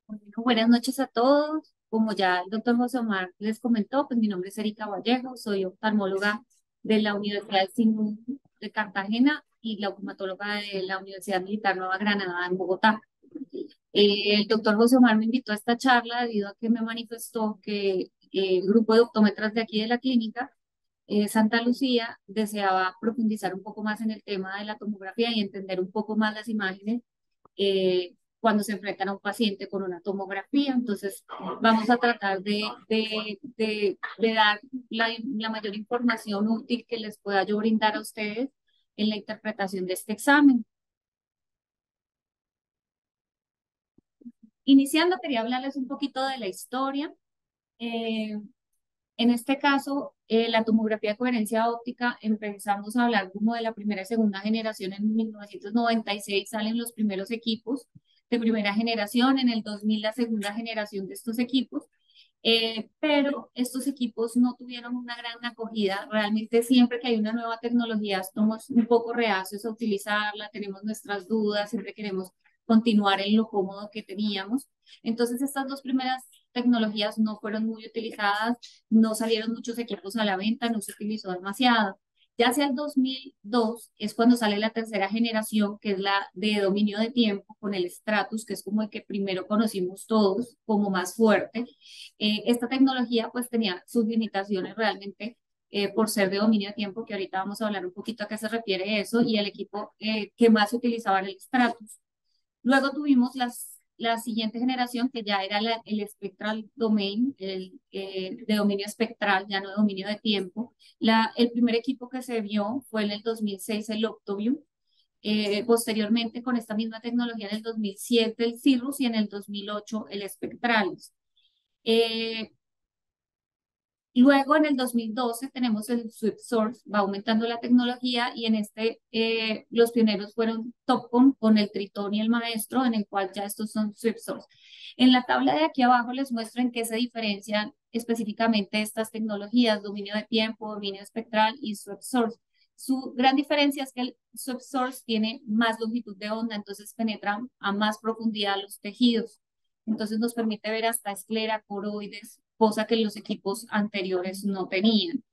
Bueno, buenas noches a todos. Como ya el doctor José Omar les comentó, pues mi nombre es Erika Vallejo, soy oftalmóloga de la Universidad del Siglo de Cartagena y la oftalmóloga de la Universidad Militar Nueva Granada en Bogotá. El doctor José Omar me invitó a esta charla debido a que me manifestó que el grupo de optómetras de aquí de la clínica Santa Lucía deseaba profundizar un poco más en el tema de la tomografía y entender un poco más las imágenes cuando se enfrentan a un paciente con una tomografía. Entonces, vamos a tratar de dar la mayor información útil que les pueda yo brindar a ustedes en la interpretación de este examen. Iniciando, quería hablarles un poquito de la historia. Eh, En este caso, la tomografía de coherencia óptica, empezamos a hablar como de la primera y segunda generación. En 1996 salen los primeros equipos de primera generación, en el 2000 la segunda generación de estos equipos, pero estos equipos no tuvieron una gran acogida. Realmente siempre que hay una nueva tecnología estamos un poco reacios a utilizarla, tenemos nuestras dudas, siempre queremos continuar en lo cómodo que teníamos. Entonces estas dos primeras tecnologías no fueron muy utilizadas, no salieron muchos equipos a la venta, no se utilizó demasiado. Ya hacia el 2002 es cuando sale la tercera generación, que es la de dominio de tiempo con el Stratus, que es como el que primero conocimos todos como más fuerte. Esta tecnología pues tenía sus limitaciones realmente por ser de dominio de tiempo, que ahorita vamos a hablar un poquito a qué se refiere eso, y el equipo que más se utilizaba era el Stratus. Luego tuvimos la siguiente generación, que ya era el Spectral Domain, de dominio espectral, ya no de dominio de tiempo. El primer equipo que se vio fue en el 2006 el Octoview. Posteriormente, con esta misma tecnología, en el 2007 el Cirrus y en el 2008 el Spectralis. Eh, Luego, en el 2012, tenemos el Swift Source, va aumentando la tecnología y en este los pioneros fueron Topcon con el Tritón y el Maestro, en el cual ya estos son Swift Source. En la tabla de aquí abajo les muestro en qué se diferencian específicamente estas tecnologías, dominio de tiempo, dominio espectral y Swift Source. Su gran diferencia es que el Swift Source tiene más longitud de onda, entonces penetra a más profundidad los tejidos. Entonces nos permite ver hasta esclera, coroides, cosa que los equipos anteriores no tenían.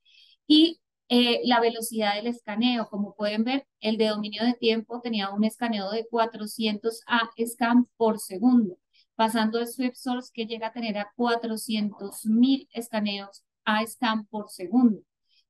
Y la velocidad del escaneo, como pueden ver, el de dominio de tiempo tenía un escaneo de 400 A scan por segundo, pasando el Swift Source que llega a tener a 400.000 escaneos A scan por segundo.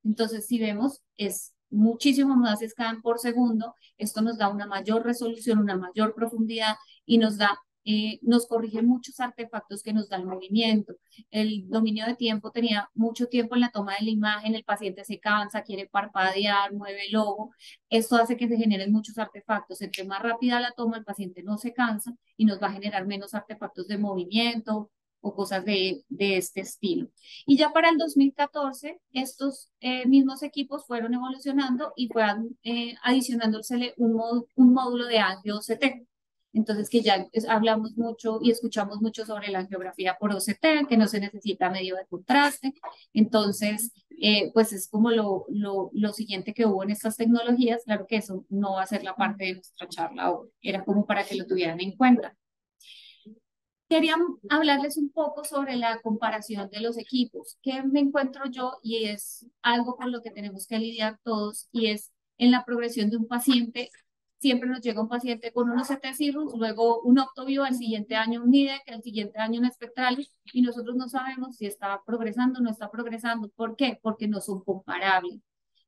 Entonces, si vemos, es muchísimo más scan por segundo. Esto nos da una mayor resolución, una mayor profundidad y nos corrige muchos artefactos que nos da el movimiento. El dominio de tiempo tenía mucho tiempo en la toma de la imagen, el paciente se cansa, quiere parpadear, mueve el ojo. Esto hace que se generen muchos artefactos. Entre más rápida la toma, el paciente no se cansa y nos va a generar menos artefactos de movimiento o cosas de este estilo. Y ya para el 2014, estos mismos equipos fueron evolucionando y fueron adicionándosele un módulo de angio OCT. Entonces, que ya hablamos mucho y escuchamos mucho sobre la angiografía por OCT, que no se necesita medio de contraste. Entonces, pues es como lo siguiente que hubo en estas tecnologías. Claro que eso no va a ser la parte de nuestra charla hoy. Era como para que lo tuvieran en cuenta. Quería hablarles un poco sobre la comparación de los equipos. ¿Qué me encuentro yo? Y es algo con lo que tenemos que lidiar todos, y es en la progresión de un paciente. Siempre nos llega un paciente con unos CT Cirrus, luego un Octoview, al siguiente año un NIDEC, al siguiente año un Spectralis, y nosotros no sabemos si está progresando o no está progresando. ¿Por qué? Porque no son comparables.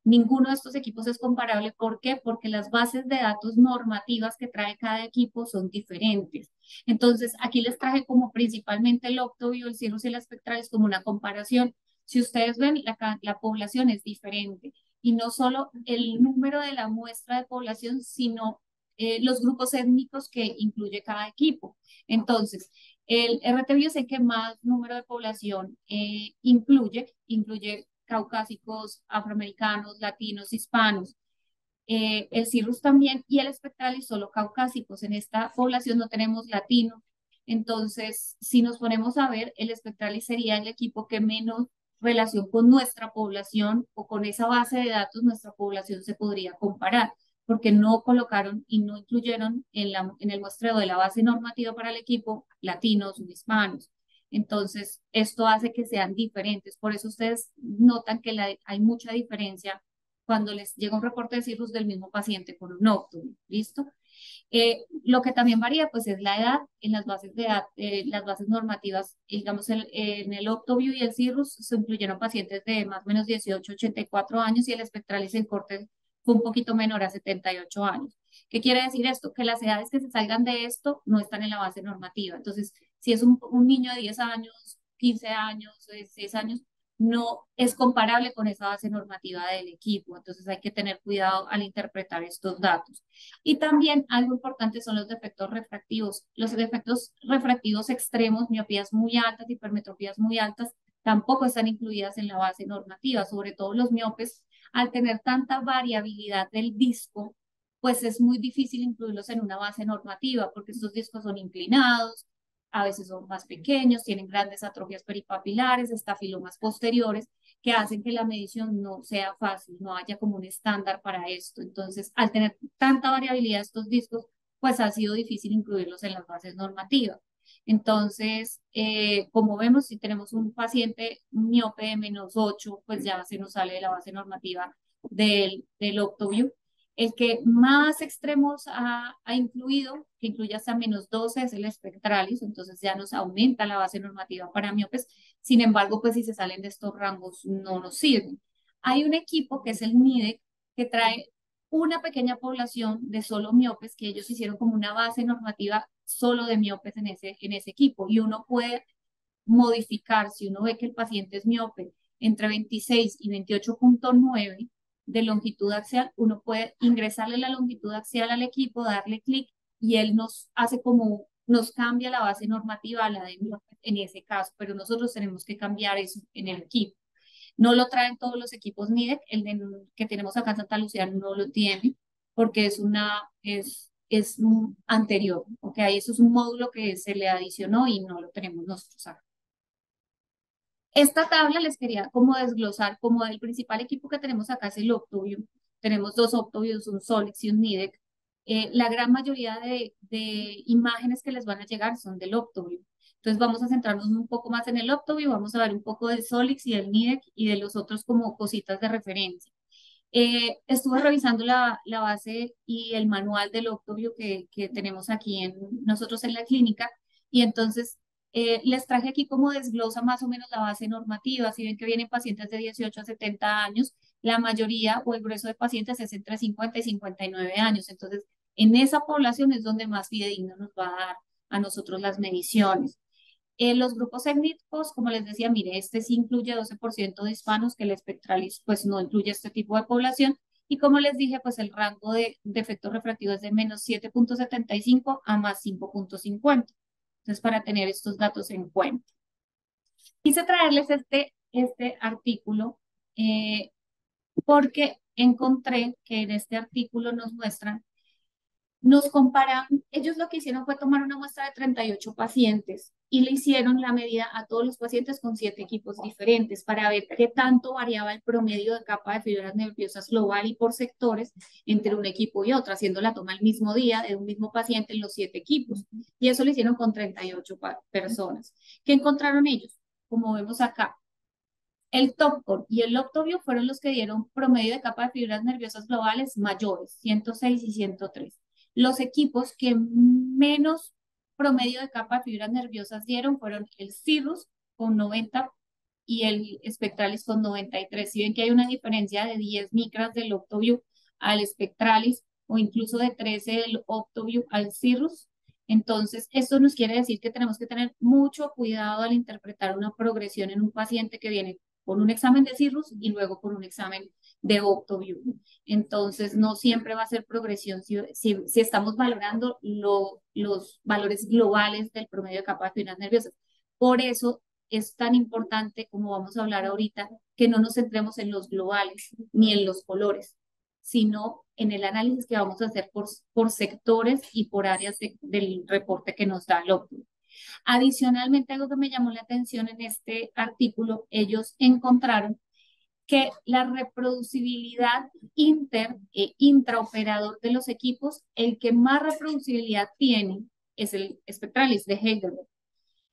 Ninguno de estos equipos es comparable. ¿Por qué? Porque las bases de datos normativas que trae cada equipo son diferentes. Entonces, aquí les traje como principalmente el Octoview, el Cirrus y el Spectralis como una comparación. Si ustedes ven, la población es diferente. Y no solo el número de la muestra de población, sino los grupos étnicos que incluye cada equipo. Entonces, el RTView es el que más número de población incluye caucásicos, afroamericanos, latinos, hispanos. El Cirrus también y el Spectralis solo caucásicos. En esta población no tenemos latinos. Entonces, si nos ponemos a ver, el Spectralis sería el equipo que menos relación con nuestra población o con esa base de datos, nuestra población se podría comparar. porque no colocaron y no incluyeron en el muestreo de la base normativa para el equipo latinos o hispanos. Entonces, esto hace que sean diferentes. Por eso ustedes notan que hay mucha diferencia cuando les llega un reporte de cirrus del mismo paciente con un óptimo. ¿Listo? Lo que también varía, pues, es la edad. En las bases de edad, las bases normativas, digamos, en el Octoview y el Cirrus se incluyeron pacientes de más o menos 18, 84 años y el Spectralis en corte fue un poquito menor a 78 años. ¿Qué quiere decir esto? Que las edades que se salgan de esto no están en la base normativa. Entonces, si es un niño de 10 años, 15 años, 16 años, no es comparable con esa base normativa del equipo. Entonces, hay que tener cuidado al interpretar estos datos. Y también algo importante son los defectos refractivos. Los defectos refractivos extremos, miopías muy altas, hipermetropías muy altas, tampoco están incluidas en la base normativa, sobre todo los miopes, al tener tanta variabilidad del disco, pues es muy difícil incluirlos en una base normativa, porque estos discos son inclinados, a veces son más pequeños, tienen grandes atrofias peripapilares, estafilomas posteriores, que hacen que la medición no sea fácil, no haya como un estándar para esto. Entonces, al tener tanta variabilidad estos discos, pues ha sido difícil incluirlos en las bases normativas. Entonces, como vemos, si tenemos un paciente miope de -8, pues ya se nos sale de la base normativa del Octoview. El que más extremos ha incluido, que incluye hasta -12, es el Spectralis, entonces ya nos aumenta la base normativa para miopes. Sin embargo, pues si se salen de estos rangos no nos sirven. Hay un equipo que es el NIDEC que trae una pequeña población de solo miopes que ellos hicieron como una base normativa solo de miopes en ese equipo y uno puede modificar, si uno ve que el paciente es miope entre 26 y 28,9 de longitud axial, uno puede ingresarle la longitud axial al equipo, darle clic y él nos hace como, nos cambia la base normativa a la de miope en ese caso, pero nosotros tenemos que cambiar eso en el equipo. No lo traen todos los equipos NIDEC, que tenemos acá en Santa Lucía no lo tiene, porque es un anterior, ¿ok? Eso es un módulo que se le adicionó y no lo tenemos nosotros acá. Esta tabla les quería como desglosar, como el principal equipo que tenemos acá es el Octoview. Tenemos dos Octoviews, un Solix y un NIDEC. La gran mayoría de imágenes que les van a llegar son del Octoview. Entonces vamos a centrarnos un poco más en el Octoview, vamos a ver un poco del Solix y del NIDEC y de los otros como cositas de referencia. Estuve revisando la base y el manual del Octoview que tenemos aquí nosotros en la clínica y entonces les traje aquí como desglosa más o menos la base normativa. Si ven que vienen pacientes de 18 a 70 años, la mayoría o el grueso de pacientes es entre 50 y 59 años. Entonces, en esa población es donde más fidedigno nos va a dar a nosotros las mediciones. Los grupos étnicos, como les decía, mire, este sí incluye 12% de hispanos, que el Spectralis pues no incluye este tipo de población. Y como les dije, pues el rango de efecto refractivo es de -7,75 a +5,50. Entonces, para tener estos datos en cuenta. Quise traerles este artículo porque encontré que en este artículo nos comparan, ellos lo que hicieron fue tomar una muestra de 38 pacientes y le hicieron la medida a todos los pacientes con 7 equipos diferentes para ver qué tanto variaba el promedio de capa de fibras nerviosas global y por sectores entre un equipo y otro, haciendo la toma el mismo día de un mismo paciente en los 7 equipos. Y eso lo hicieron con 38 personas. ¿Qué encontraron ellos? Como vemos acá, el Topcon y el Octoview fueron los que dieron promedio de capa de fibras nerviosas globales mayores, 106 y 103. Los equipos que menos promedio de capa de fibras nerviosas dieron fueron el Cirrus con 90 y el Spectralis con 93. Si ven que hay una diferencia de 10 micras del Octoview al Spectralis o incluso de 13 del Octoview al Cirrus, entonces esto nos quiere decir que tenemos que tener mucho cuidado al interpretar una progresión en un paciente que viene con un examen de cirrus y luego con un examen de Octoview. Entonces, no siempre va a ser progresión si estamos valorando los valores globales del promedio de capa de fibras nerviosas. Por eso es tan importante, como vamos a hablar ahorita, que no nos centremos en los globales ni en los colores, sino en el análisis que vamos a hacer por sectores y por áreas del reporte que nos da el Octoview. Adicionalmente, algo que me llamó la atención en este artículo, ellos encontraron que la reproducibilidad intraoperador de los equipos, el que más reproducibilidad tiene es el Spectralis de Heidelberg.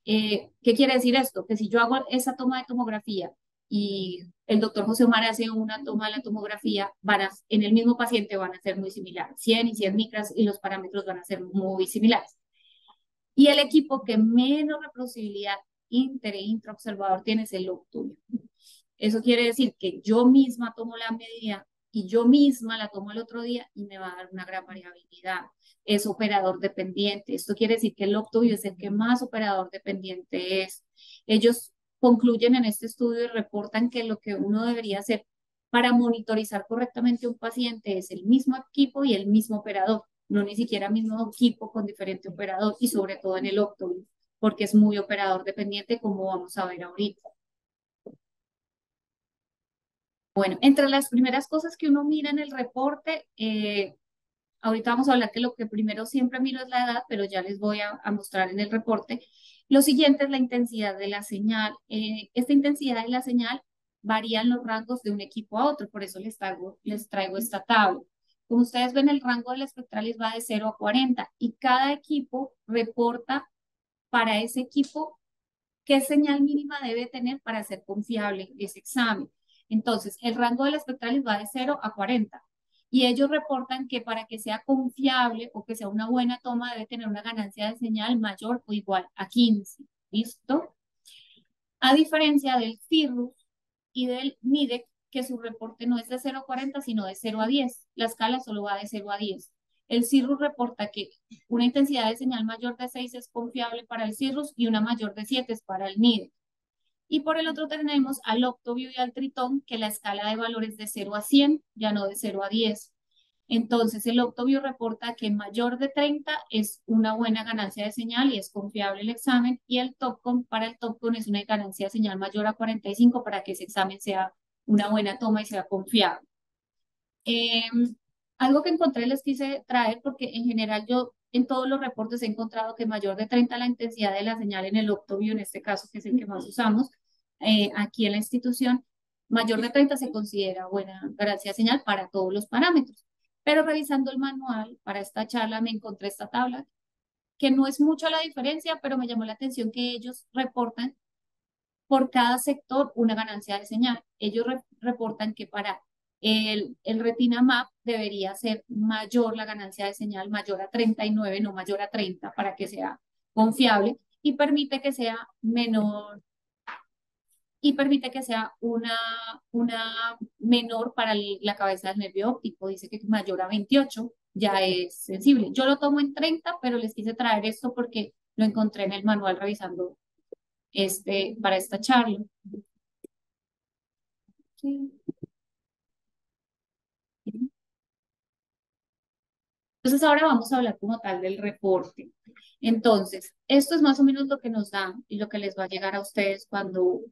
¿Qué quiere decir esto? Que si yo hago esa toma de tomografía y el doctor José Omar hace una toma de la tomografía, en el mismo paciente van a ser muy similares, 100 y 100 micras, y los parámetros van a ser muy similares. Y el equipo que menos reproducibilidad e intraobservador tiene es el Octuvio. Eso quiere decir que yo misma tomo la medida y yo misma la tomo el otro día y me va a dar una gran variabilidad. Es operador dependiente. Esto quiere decir que el Octavio es el que más operador dependiente es. Ellos concluyen en este estudio y reportan que lo que uno debería hacer para monitorizar correctamente un paciente es el mismo equipo y el mismo operador, no ni siquiera mismo equipo con diferente operador y sobre todo en el Octavio, porque es muy operador dependiente como vamos a ver ahorita. Bueno, entre las primeras cosas que uno mira en el reporte, ahorita vamos a hablar que lo que primero siempre miro es la edad, pero ya les voy a mostrar en el reporte. Lo siguiente es la intensidad de la señal. Esta intensidad de la señal varía en los rangos de un equipo a otro, por eso les traigo esta tabla. Como ustedes ven, el rango del Spectralis va de 0 a 40 y cada equipo reporta para ese equipo qué señal mínima debe tener para ser confiable ese examen. Entonces, el rango del Spectralis va de 0 a 40 y ellos reportan que para que sea confiable o que sea una buena toma debe tener una ganancia de señal mayor o igual a 15. ¿Listo? A diferencia del CIRRUS y del NIDEC, que su reporte no es de 0 a 40, sino de 0 a 10. La escala solo va de 0 a 10. El CIRRUS reporta que una intensidad de señal mayor de 6 es confiable para el CIRRUS y una mayor de 7 es para el NIDEC. Y por el otro tenemos al Octavio y al Tritón, que la escala de valores de 0 a 100, ya no de 0 a 10. Entonces, el Octavio reporta que mayor de 30 es una buena ganancia de señal y es confiable el examen, y el Topcon, para el Topcon es una ganancia de señal mayor a 45 para que ese examen sea una buena toma y sea confiable. Algo que encontré les quise traer porque en general yo en todos los reportes he encontrado que mayor de 30 la intensidad de la señal en el Octavio, en este caso que es el que más usamos aquí en la institución, mayor de 30 se considera buena ganancia de señal para todos los parámetros. Pero revisando el manual para esta charla me encontré esta tabla que no es mucho la diferencia, pero me llamó la atención que ellos reportan por cada sector una ganancia de señal. Ellos reportan que para el Retina Map debería ser mayor la ganancia de señal, mayor a 39, no mayor a 30, para que sea confiable y permite que sea menor y permite que sea una menor para la cabeza del nervio óptico. Dice que mayor a 28 ya es sensible. Yo lo tomo en 30, pero les quise traer esto porque lo encontré en el manual revisando para esta charla. Sí. Entonces ahora vamos a hablar como tal del reporte. Entonces, esto es más o menos lo que nos da y lo que les va a llegar a ustedes cuando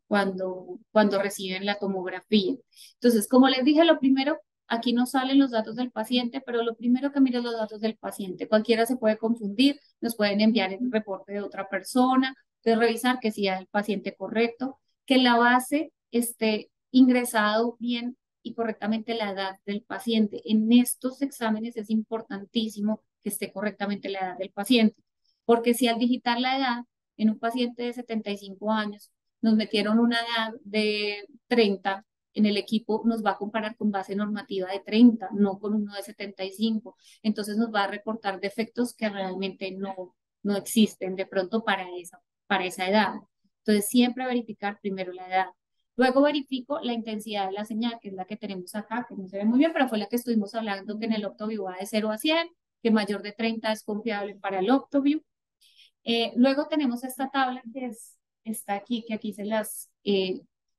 reciben la tomografía. Entonces, como les dije, lo primero, aquí no salen los datos del paciente, pero lo primero que mire es los datos del paciente. Cualquiera se puede confundir, nos pueden enviar el reporte de otra persona, de revisar que sea el paciente correcto, que la base esté ingresado bien y correctamente la edad del paciente. En estos exámenes es importantísimo que esté correctamente la edad del paciente, porque si al digitar la edad en un paciente de 75 años nos metieron una edad de 30, en el equipo nos va a comparar con base normativa de 30, no con uno de 75. Entonces nos va a reportar defectos que realmente no existen de pronto para esa edad. Entonces siempre verificar primero la edad. Luego verifico la intensidad de la señal, que es la que tenemos acá, que no se ve muy bien, pero fue la que estuvimos hablando, que en el Octavio va de 0 a 100, que mayor de 30 es confiable para el Octavio. Luego tenemos esta tabla está aquí, que aquí se las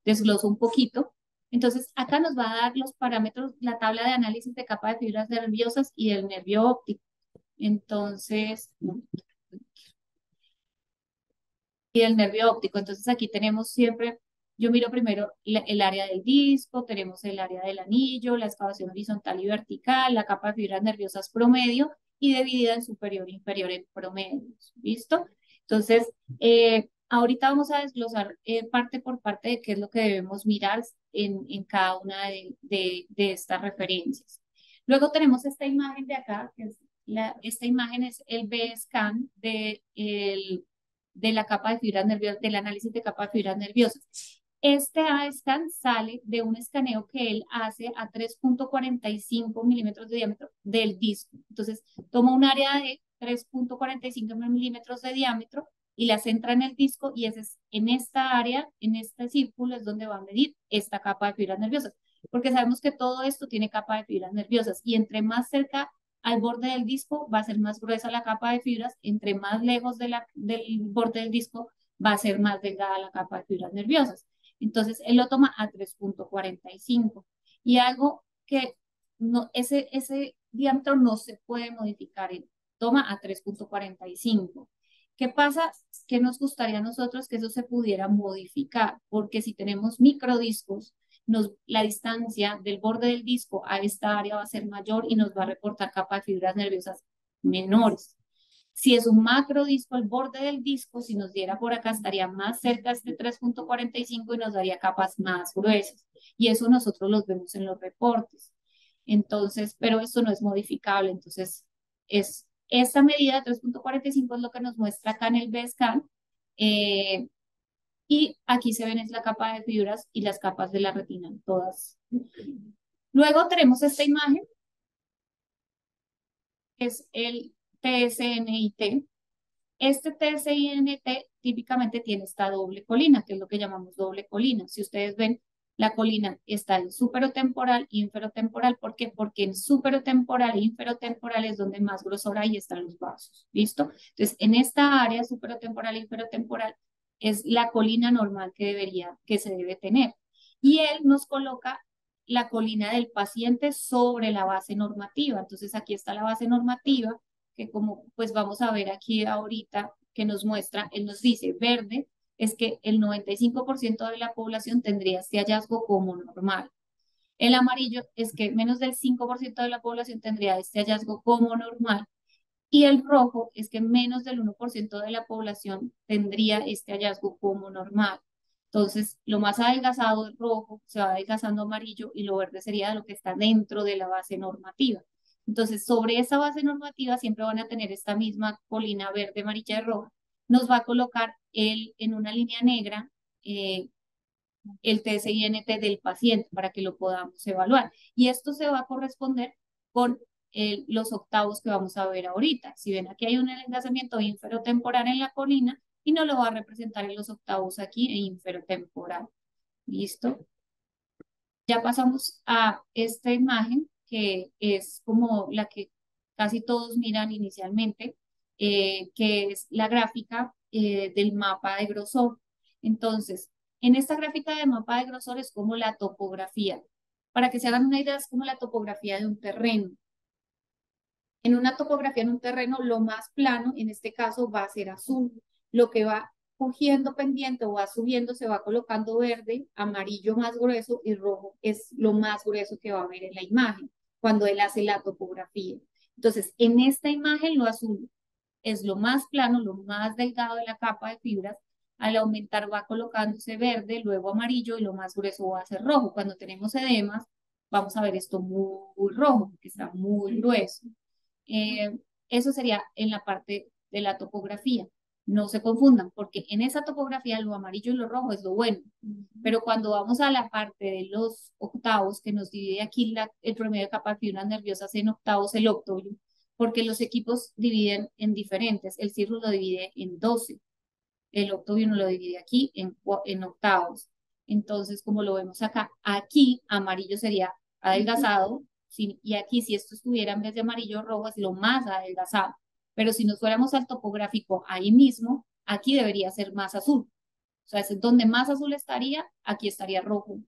desgloso un poquito. Entonces, acá nos va a dar los parámetros, la tabla de análisis de capa de fibras nerviosas y del nervio óptico. Entonces, y el nervio óptico. Entonces aquí tenemos siempre, yo miro primero el área del disco, tenemos el área del anillo, la excavación horizontal y vertical, la capa de fibras nerviosas promedio y dividida en superior e inferior en promedio. ¿Listo? Entonces, Ahorita vamos a desglosar parte por parte de qué es lo que debemos mirar en cada una de estas referencias. Luego tenemos esta imagen de acá, que es esta imagen es el B-scan de la capa de fibras nerviosas, del análisis de capa de fibras nerviosas. Este A-scan sale de un escaneo que él hace a 3,45 milímetros de diámetro del disco. Entonces, toma un área de 3,45 milímetros de diámetro y la centra en el disco y ese es en esta área, en este círculo es donde va a medir esta capa de fibras nerviosas, porque sabemos que todo esto tiene capa de fibras nerviosas y entre más cerca al borde del disco va a ser más gruesa la capa de fibras, entre más lejos del borde del disco va a ser más delgada la capa de fibras nerviosas. Entonces él lo toma a 3,45 y algo que no, ese diámetro no se puede modificar, él toma a 3,45. ¿Qué pasa? ¿Qué nos gustaría a nosotros que eso se pudiera modificar? Porque si tenemos microdiscos, la distancia del borde del disco a esta área va a ser mayor y nos va a reportar capas de fibras nerviosas menores. Si es un macrodisco, el borde del disco, si nos diera por acá, estaría más cerca de este 3,45 y nos daría capas más gruesas. Y eso nosotros los vemos en los reportes. Entonces, pero esto no es modificable. Entonces, esta medida de 3,45 es lo que nos muestra acá en el B-scan. eh, y aquí se ven es la capa de fibras y las capas de la retina, todas. Luego tenemos esta imagen, que es el TSNIT. Este TSNT típicamente tiene esta doble colina, que es lo que llamamos doble colina. Si ustedes ven, la colina está en superotemporal e inferotemporal. ¿Por qué? Porque en superotemporal e inferotemporal es donde más grosor hay y están los vasos. ¿Listo? Entonces, en esta área superotemporal e inferotemporal es la colina normal que se debe tener. Y él nos coloca la colina del paciente sobre la base normativa. Entonces, aquí está la base normativa que como pues vamos a ver aquí ahorita que nos muestra, él nos dice, verde es que el 95% de la población tendría este hallazgo como normal. El amarillo es que menos del 5% de la población tendría este hallazgo como normal. Y el rojo es que menos del 1% de la población tendría este hallazgo como normal. Entonces, lo más adelgazado es rojo, se va adelgazando amarillo y lo verde sería lo que está dentro de la base normativa. Entonces, sobre esa base normativa siempre van a tener esta misma colina verde, amarilla y roja. Nos va a colocar en una línea negra eh, el TSINT del paciente para que lo podamos evaluar. Y esto se va a corresponder con los octavos que vamos a ver ahorita. Si ven, aquí hay un enlazamiento inferotemporal en la colina y nos lo va a representar en los octavos aquí en inferotemporal. ¿Listo? Ya pasamos a esta imagen que es como la que casi todos miran inicialmente, que es la gráfica del mapa de grosor. Entonces, en esta gráfica de mapa de grosor es como la topografía. Para que se hagan una idea, es como la topografía de un terreno. En una topografía en un terreno, lo más plano, en este caso, va a ser azul. Lo que va cogiendo pendiente o va subiendo se va colocando verde, amarillo más grueso y rojo es lo más grueso que va a ver en la imagen cuando él hace la topografía. Entonces, en esta imagen lo azul es lo más plano, lo más delgado de la capa de fibras. Al aumentar va colocándose verde, luego amarillo y lo más grueso va a ser rojo. Cuando tenemos edemas, vamos a ver esto muy rojo, porque está muy grueso. Eso sería en la parte de la topografía. No se confundan, porque en esa topografía lo amarillo y lo rojo es lo bueno. Pero cuando vamos a la parte de los octavos, que nos divide aquí el promedio de capa de fibras nerviosas en octavos, el octovio, porque los equipos dividen en diferentes. El Cirrus lo divide en 12, el octovio no lo divide aquí en octavos. Entonces, como lo vemos acá, aquí amarillo sería adelgazado, y aquí si esto estuviera en vez de amarillo rojo es lo más adelgazado. Pero si nos fuéramos al topográfico ahí mismo, aquí debería ser más azul. O sea, es donde más azul estaría, aquí estaría rojo.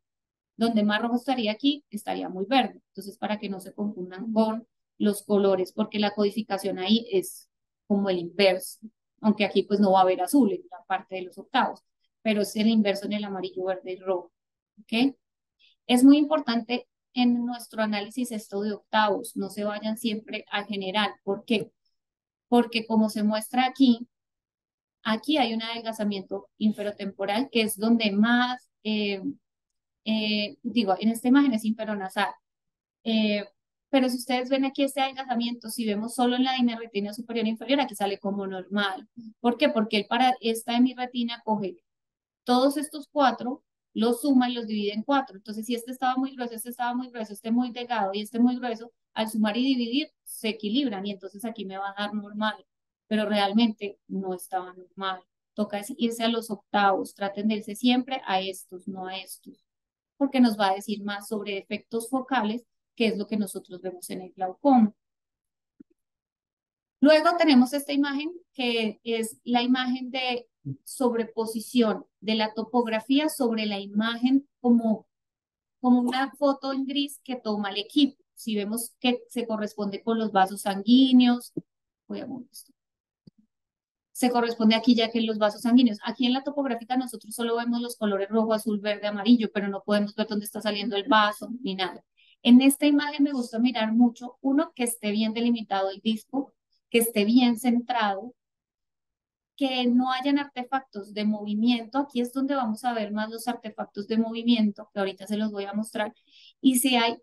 Donde más rojo estaría aquí, estaría muy verde. Entonces, para que no se confundan con los colores, porque la codificación ahí es como el inverso, aunque aquí pues no va a haber azul en la parte de los octavos, pero es el inverso en el amarillo, verde y rojo. ¿Ok? Es muy importante en nuestro análisis esto de octavos, no se vayan siempre al general. ¿Por qué? Porque como se muestra aquí, Aquí hay un adelgazamiento inferotemporal, que es donde más, digo, en esta imagen es inferonasal. Eh, pero si ustedes ven aquí este adelgazamiento, si vemos solo en la retina superior e inferior, aquí sale como normal. ¿Por qué? Porque él para esta retina coge todos estos cuatro, los suma y los divide en cuatro. Entonces, si este estaba muy grueso, este estaba muy grueso, este muy delgado y este muy grueso, al sumar y dividir se equilibran y entonces aquí me va a dar normal, pero realmente no estaba normal. Toca irse a los octavos, traten de irse siempre a estos, no a estos, porque nos va a decir más sobre efectos focales, que es lo que nosotros vemos en el glaucoma. Luego tenemos esta imagen que es la imagen de sobreposición de la topografía sobre la imagen como una foto en gris que toma el equipo. Si vemos que se corresponde con los vasos sanguíneos, voy a mover esto. Se corresponde aquí ya que en los vasos sanguíneos. Aquí en la topográfica nosotros solo vemos los colores rojo, azul, verde, amarillo, pero no podemos ver dónde está saliendo el vaso ni nada. En esta imagen me gusta mirar mucho, uno, que esté bien delimitado el disco, que esté bien centrado, que no hayan artefactos de movimiento. Aquí es donde vamos a ver más los artefactos de movimiento, que ahorita se los voy a mostrar. Y si hay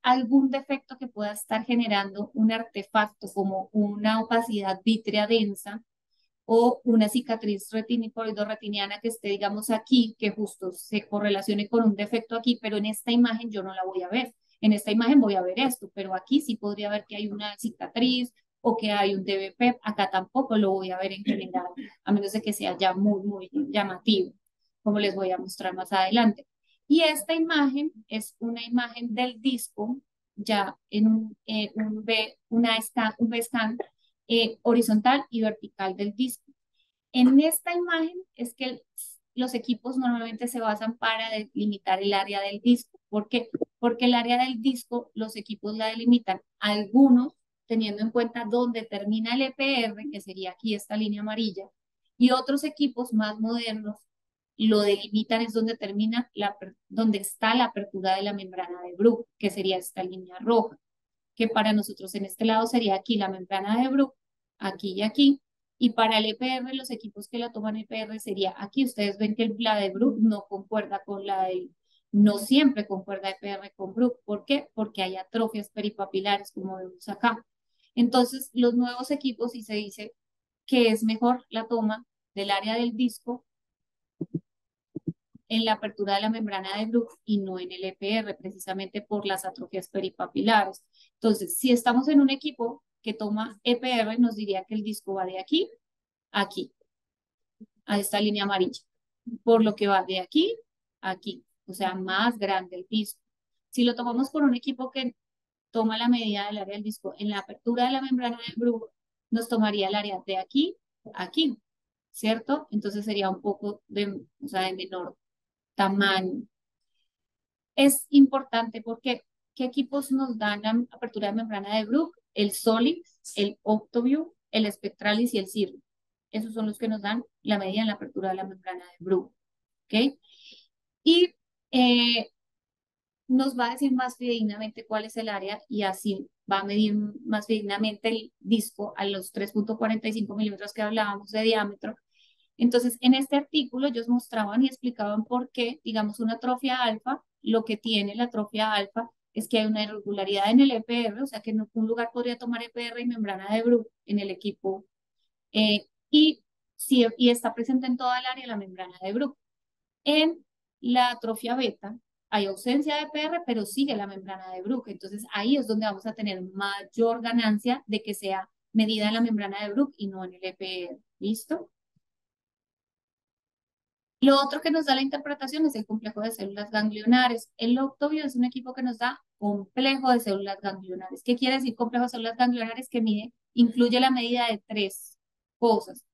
algún defecto que pueda estar generando un artefacto como una opacidad vítrea densa, o una cicatriz retiniana que esté, digamos, aquí, que justo se correlacione con un defecto aquí, pero en esta imagen yo no la voy a ver. En esta imagen voy a ver esto, pero aquí sí podría ver que hay una cicatriz o que hay un DVP. Acá tampoco lo voy a ver en general, a menos de que sea ya muy, muy llamativo, como les voy a mostrar más adelante. Y esta imagen es una imagen del disco, ya en un B-scan horizontal y vertical del disco. En esta imagen es que los equipos normalmente se basan para delimitar el área del disco. ¿Por qué? Porque el área del disco los equipos la delimitan, algunos teniendo en cuenta dónde termina el EPR, que sería aquí esta línea amarilla, y otros equipos más modernos lo delimitan es donde termina donde está la apertura de la membrana de Bruch, que sería esta línea roja, que para nosotros en este lado sería aquí la membrana de Bruch, aquí y aquí. Y para el EPR, los equipos que la toman EPR sería aquí. Ustedes ven que la de Bruch no concuerda con la del, no siempre concuerda EPR con Bruch. ¿Por qué? Porque hay atrofias peripapilares, como vemos acá. Entonces, los nuevos equipos, y se dice que es mejor la toma del área del disco en la apertura de la membrana de Bruch y no en el EPR, precisamente por las atrofias peripapilares. Entonces, si estamos en un equipo que toma EPR, nos diría que el disco va de aquí a aquí, a esta línea amarilla, por lo que va de aquí a aquí, o sea, más grande el disco. Si lo tomamos por un equipo que toma la medida del área del disco en la apertura de la membrana de Bruch, nos tomaría el área de aquí a aquí, ¿cierto? Entonces sería un poco de, o sea, de menor tamaño. Es importante porque ¿qué equipos nos dan la apertura de membrana de Bruch? El Solix, el Octoview, el Spectralis y el CIRRO. Esos son los que nos dan la medida en la apertura de la membrana de Bruch. ¿Ok? Y nos va a decir más fidedignamente cuál es el área y así va a medir más fidedignamente el disco a los 3.45 milímetros que hablábamos de diámetro. Entonces, en este artículo ellos mostraban y explicaban por qué, digamos, una atrofia alfa, lo que tiene la atrofia alfa es que hay una irregularidad en el EPR, o sea que en un lugar podría tomar EPR y membrana de Bruch en el equipo, y, y está presente en toda el área la membrana de Bruch. En la atrofia beta hay ausencia de EPR, pero sigue la membrana de Bruch, entonces ahí es donde vamos a tener mayor ganancia de que sea medida en la membrana de Bruch y no en el EPR. ¿Listo? Lo otro que nos da la interpretación es el complejo de células ganglionares. El Octovio es un equipo que nos da complejo de células ganglionares. ¿Qué quiere decir complejo de células ganglionares? Que mide, incluye la medida de tres cosas.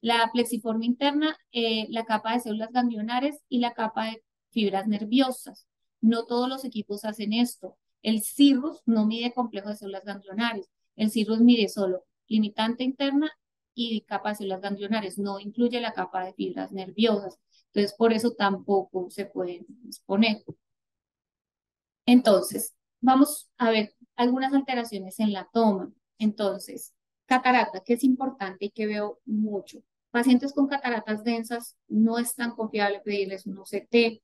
La plexiforme interna, la capa de células ganglionares y la capa de fibras nerviosas. No todos los equipos hacen esto. El CIRRUS no mide complejo de células ganglionares. El CIRRUS mide solo limitante interna y capa de células ganglionares. No incluye la capa de fibras nerviosas. Entonces, por eso tampoco se pueden exponer. Entonces, vamos a ver algunas alteraciones en la toma. Entonces, catarata, que es importante y que veo mucho. Pacientes con cataratas densas no es tan confiable pedirles un OCT,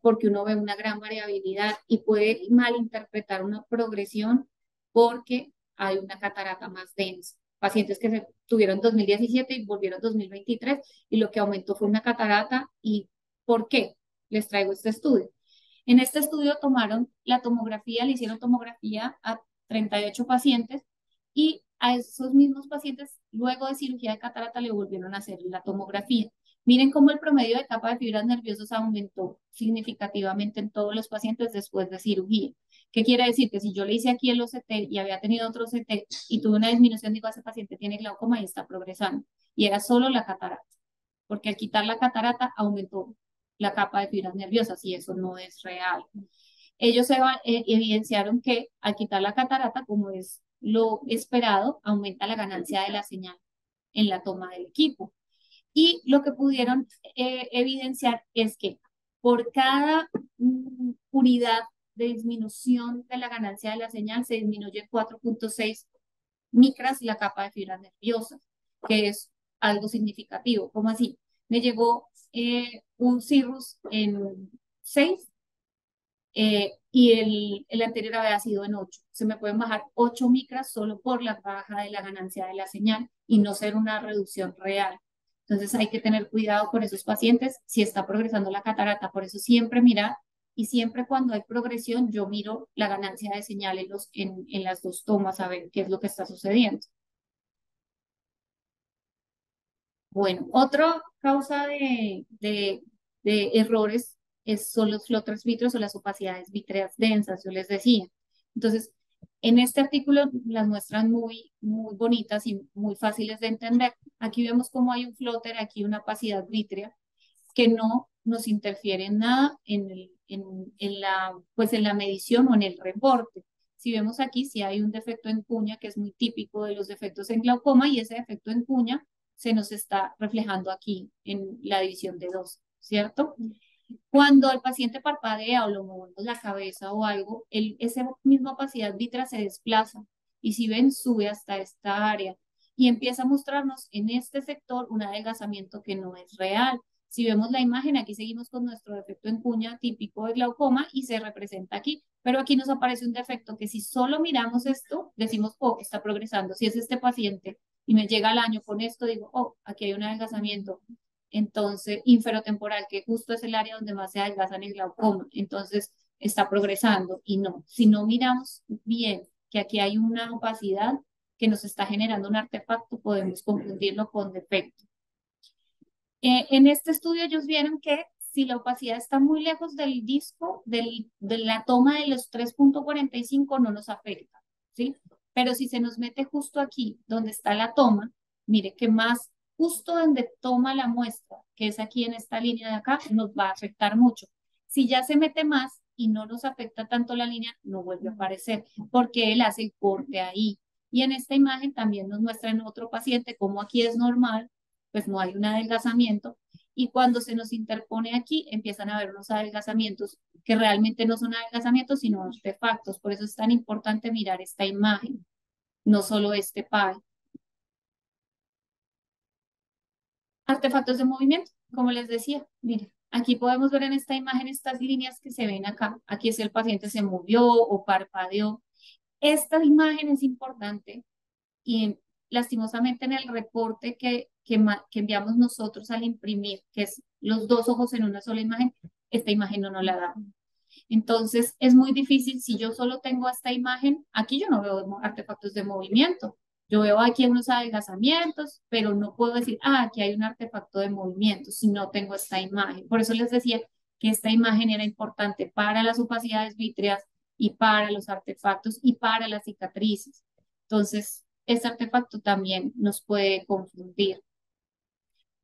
porque uno ve una gran variabilidad y puede malinterpretar una progresión porque hay una catarata más densa. Pacientes que se tuvieron 2017 y volvieron 2023 y lo que aumentó fue una catarata. ¿Y por qué? Les traigo este estudio. En este estudio tomaron la tomografía, le hicieron tomografía a 38 pacientes y a esos mismos pacientes, luego de cirugía de catarata, le volvieron a hacer la tomografía. Miren cómo el promedio de capa de fibras nerviosas aumentó significativamente en todos los pacientes después de cirugía. ¿Qué quiere decir? Que si yo le hice aquí el OCT y había tenido otro OCT y tuve una disminución, digo, ese paciente tiene glaucoma y está progresando. Y era solo la catarata, porque al quitar la catarata aumentó la capa de fibras nerviosas y eso no es real. Ellos evidenciaron que al quitar la catarata, como es lo esperado, aumenta la ganancia de la señal en la toma del equipo. Y lo que pudieron evidenciar es que por cada unidad de disminución de la ganancia de la señal se disminuye 4.6 micras la capa de fibras nerviosas, que es algo significativo. ¿Cómo así? Me llegó un cirrus en 6 y el anterior había sido en 8. Se me pueden bajar 8 micras solo por la baja de la ganancia de la señal y no ser una reducción real. Entonces hay que tener cuidado con esos pacientes si está progresando la catarata. Por eso siempre mirar y siempre cuando hay progresión yo miro la ganancia de señal en las dos tomas a ver qué es lo que está sucediendo. Bueno, otra causa de errores son los flotters vítreos o las opacidades vítreas densas, yo les decía. Entonces, en este artículo las muestran muy bonitas y muy fáciles de entender. Aquí vemos cómo hay un flotter, aquí una opacidad vítrea que no nos interfiere en nada pues en la medición o en el reporte. Si vemos aquí, si hay un defecto en cuña, que es muy típico de los defectos en glaucoma, y ese defecto en cuña se nos está reflejando aquí en la división de dos, ¿cierto? Cuando el paciente parpadea o lo movemos la cabeza o algo, esa misma opacidad vítrea se desplaza y si ven, sube hasta esta área y empieza a mostrarnos en este sector un adelgazamiento que no es real. Si vemos la imagen, aquí seguimos con nuestro defecto en cuña típico de glaucoma y se representa aquí, pero aquí nos aparece un defecto que si solo miramos esto, decimos, oh, está progresando. Si es este paciente y me llega al año con esto, digo, oh, aquí hay un adelgazamiento. Entonces, inferotemporal, que justo es el área donde más se adelgaza en el glaucoma. Entonces, está progresando y no. Si no miramos bien que aquí hay una opacidad que nos está generando un artefacto, podemos confundirlo con defecto. En este estudio ellos vieron que si la opacidad está muy lejos del disco, de la toma de los 3.45 no nos afecta, ¿sí? Pero si se nos mete justo aquí, donde está la toma, mire que más justo donde toma la muestra, que es aquí en esta línea de acá, nos va a afectar mucho. Si ya se mete más y no nos afecta tanto la línea, no vuelve a aparecer, porque él hace el corte ahí. Y en esta imagen también nos muestra en otro paciente como aquí es normal, pues no hay un adelgazamiento. Y cuando se nos interpone aquí, empiezan a haber unos adelgazamientos que realmente no son adelgazamientos, sino artefactos. Por eso es tan importante mirar esta imagen, no solo este PAI. Artefactos de movimiento, como les decía, miren, aquí podemos ver en esta imagen estas líneas que se ven acá. Aquí es el paciente se movió o parpadeó. Esta imagen es importante y lastimosamente en el reporte que enviamos nosotros al imprimir, que es los dos ojos en una sola imagen, esta imagen no nos la da. Entonces es muy difícil si yo solo tengo esta imagen, aquí yo no veo artefactos de movimiento. Yo veo aquí unos adelgazamientos, pero no puedo decir, ah, aquí hay un artefacto de movimiento si no tengo esta imagen. Por eso les decía que esta imagen era importante para las opacidades vítreas y para los artefactos y para las cicatrices. Entonces, este artefacto también nos puede confundir.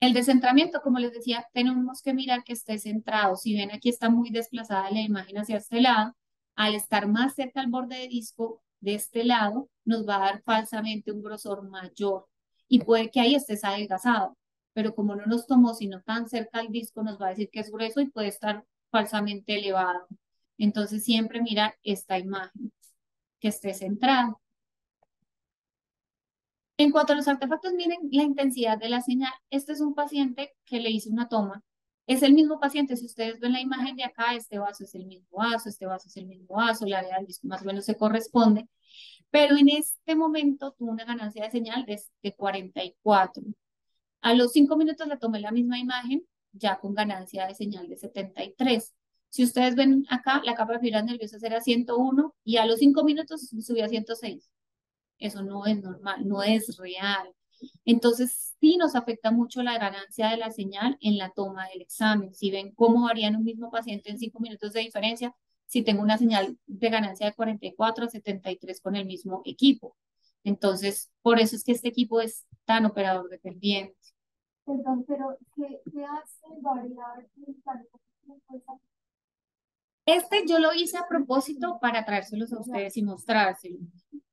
El descentramiento, como les decía, tenemos que mirar que esté centrado. Si ven, aquí está muy desplazada la imagen hacia este lado. Al estar más cerca al borde de disco de este lado, nos va a dar falsamente un grosor mayor. Y puede que ahí esté adelgazado, pero como no nos tomó sino tan cerca al disco, nos va a decir que es grueso y puede estar falsamente elevado. Entonces, siempre mirar esta imagen, que esté centrada. En cuanto a los artefactos, miren la intensidad de la señal. Este es un paciente que le hice una toma. Es el mismo paciente. Si ustedes ven la imagen de acá, este vaso es el mismo vaso, este vaso es el mismo vaso, la área del disco más o menos se corresponde. Pero en este momento tuvo una ganancia de señal de 44. A los 5 minutos le tomé la misma imagen, ya con ganancia de señal de 73. Si ustedes ven acá, la capa de fibras nerviosas era 101 y a los 5 minutos subió a 106. Eso no es normal, no es real. Entonces, sí nos afecta mucho la ganancia de la señal en la toma del examen. Si ven cómo varía en un mismo paciente en 5 minutos de diferencia, si tengo una señal de ganancia de 44 a 73 con el mismo equipo. Entonces, por eso es que este equipo es tan operador dependiente. Perdón, pero ¿qué hace variar el cálculo? Este yo lo hice a propósito para traérselos a ustedes y mostrárselos.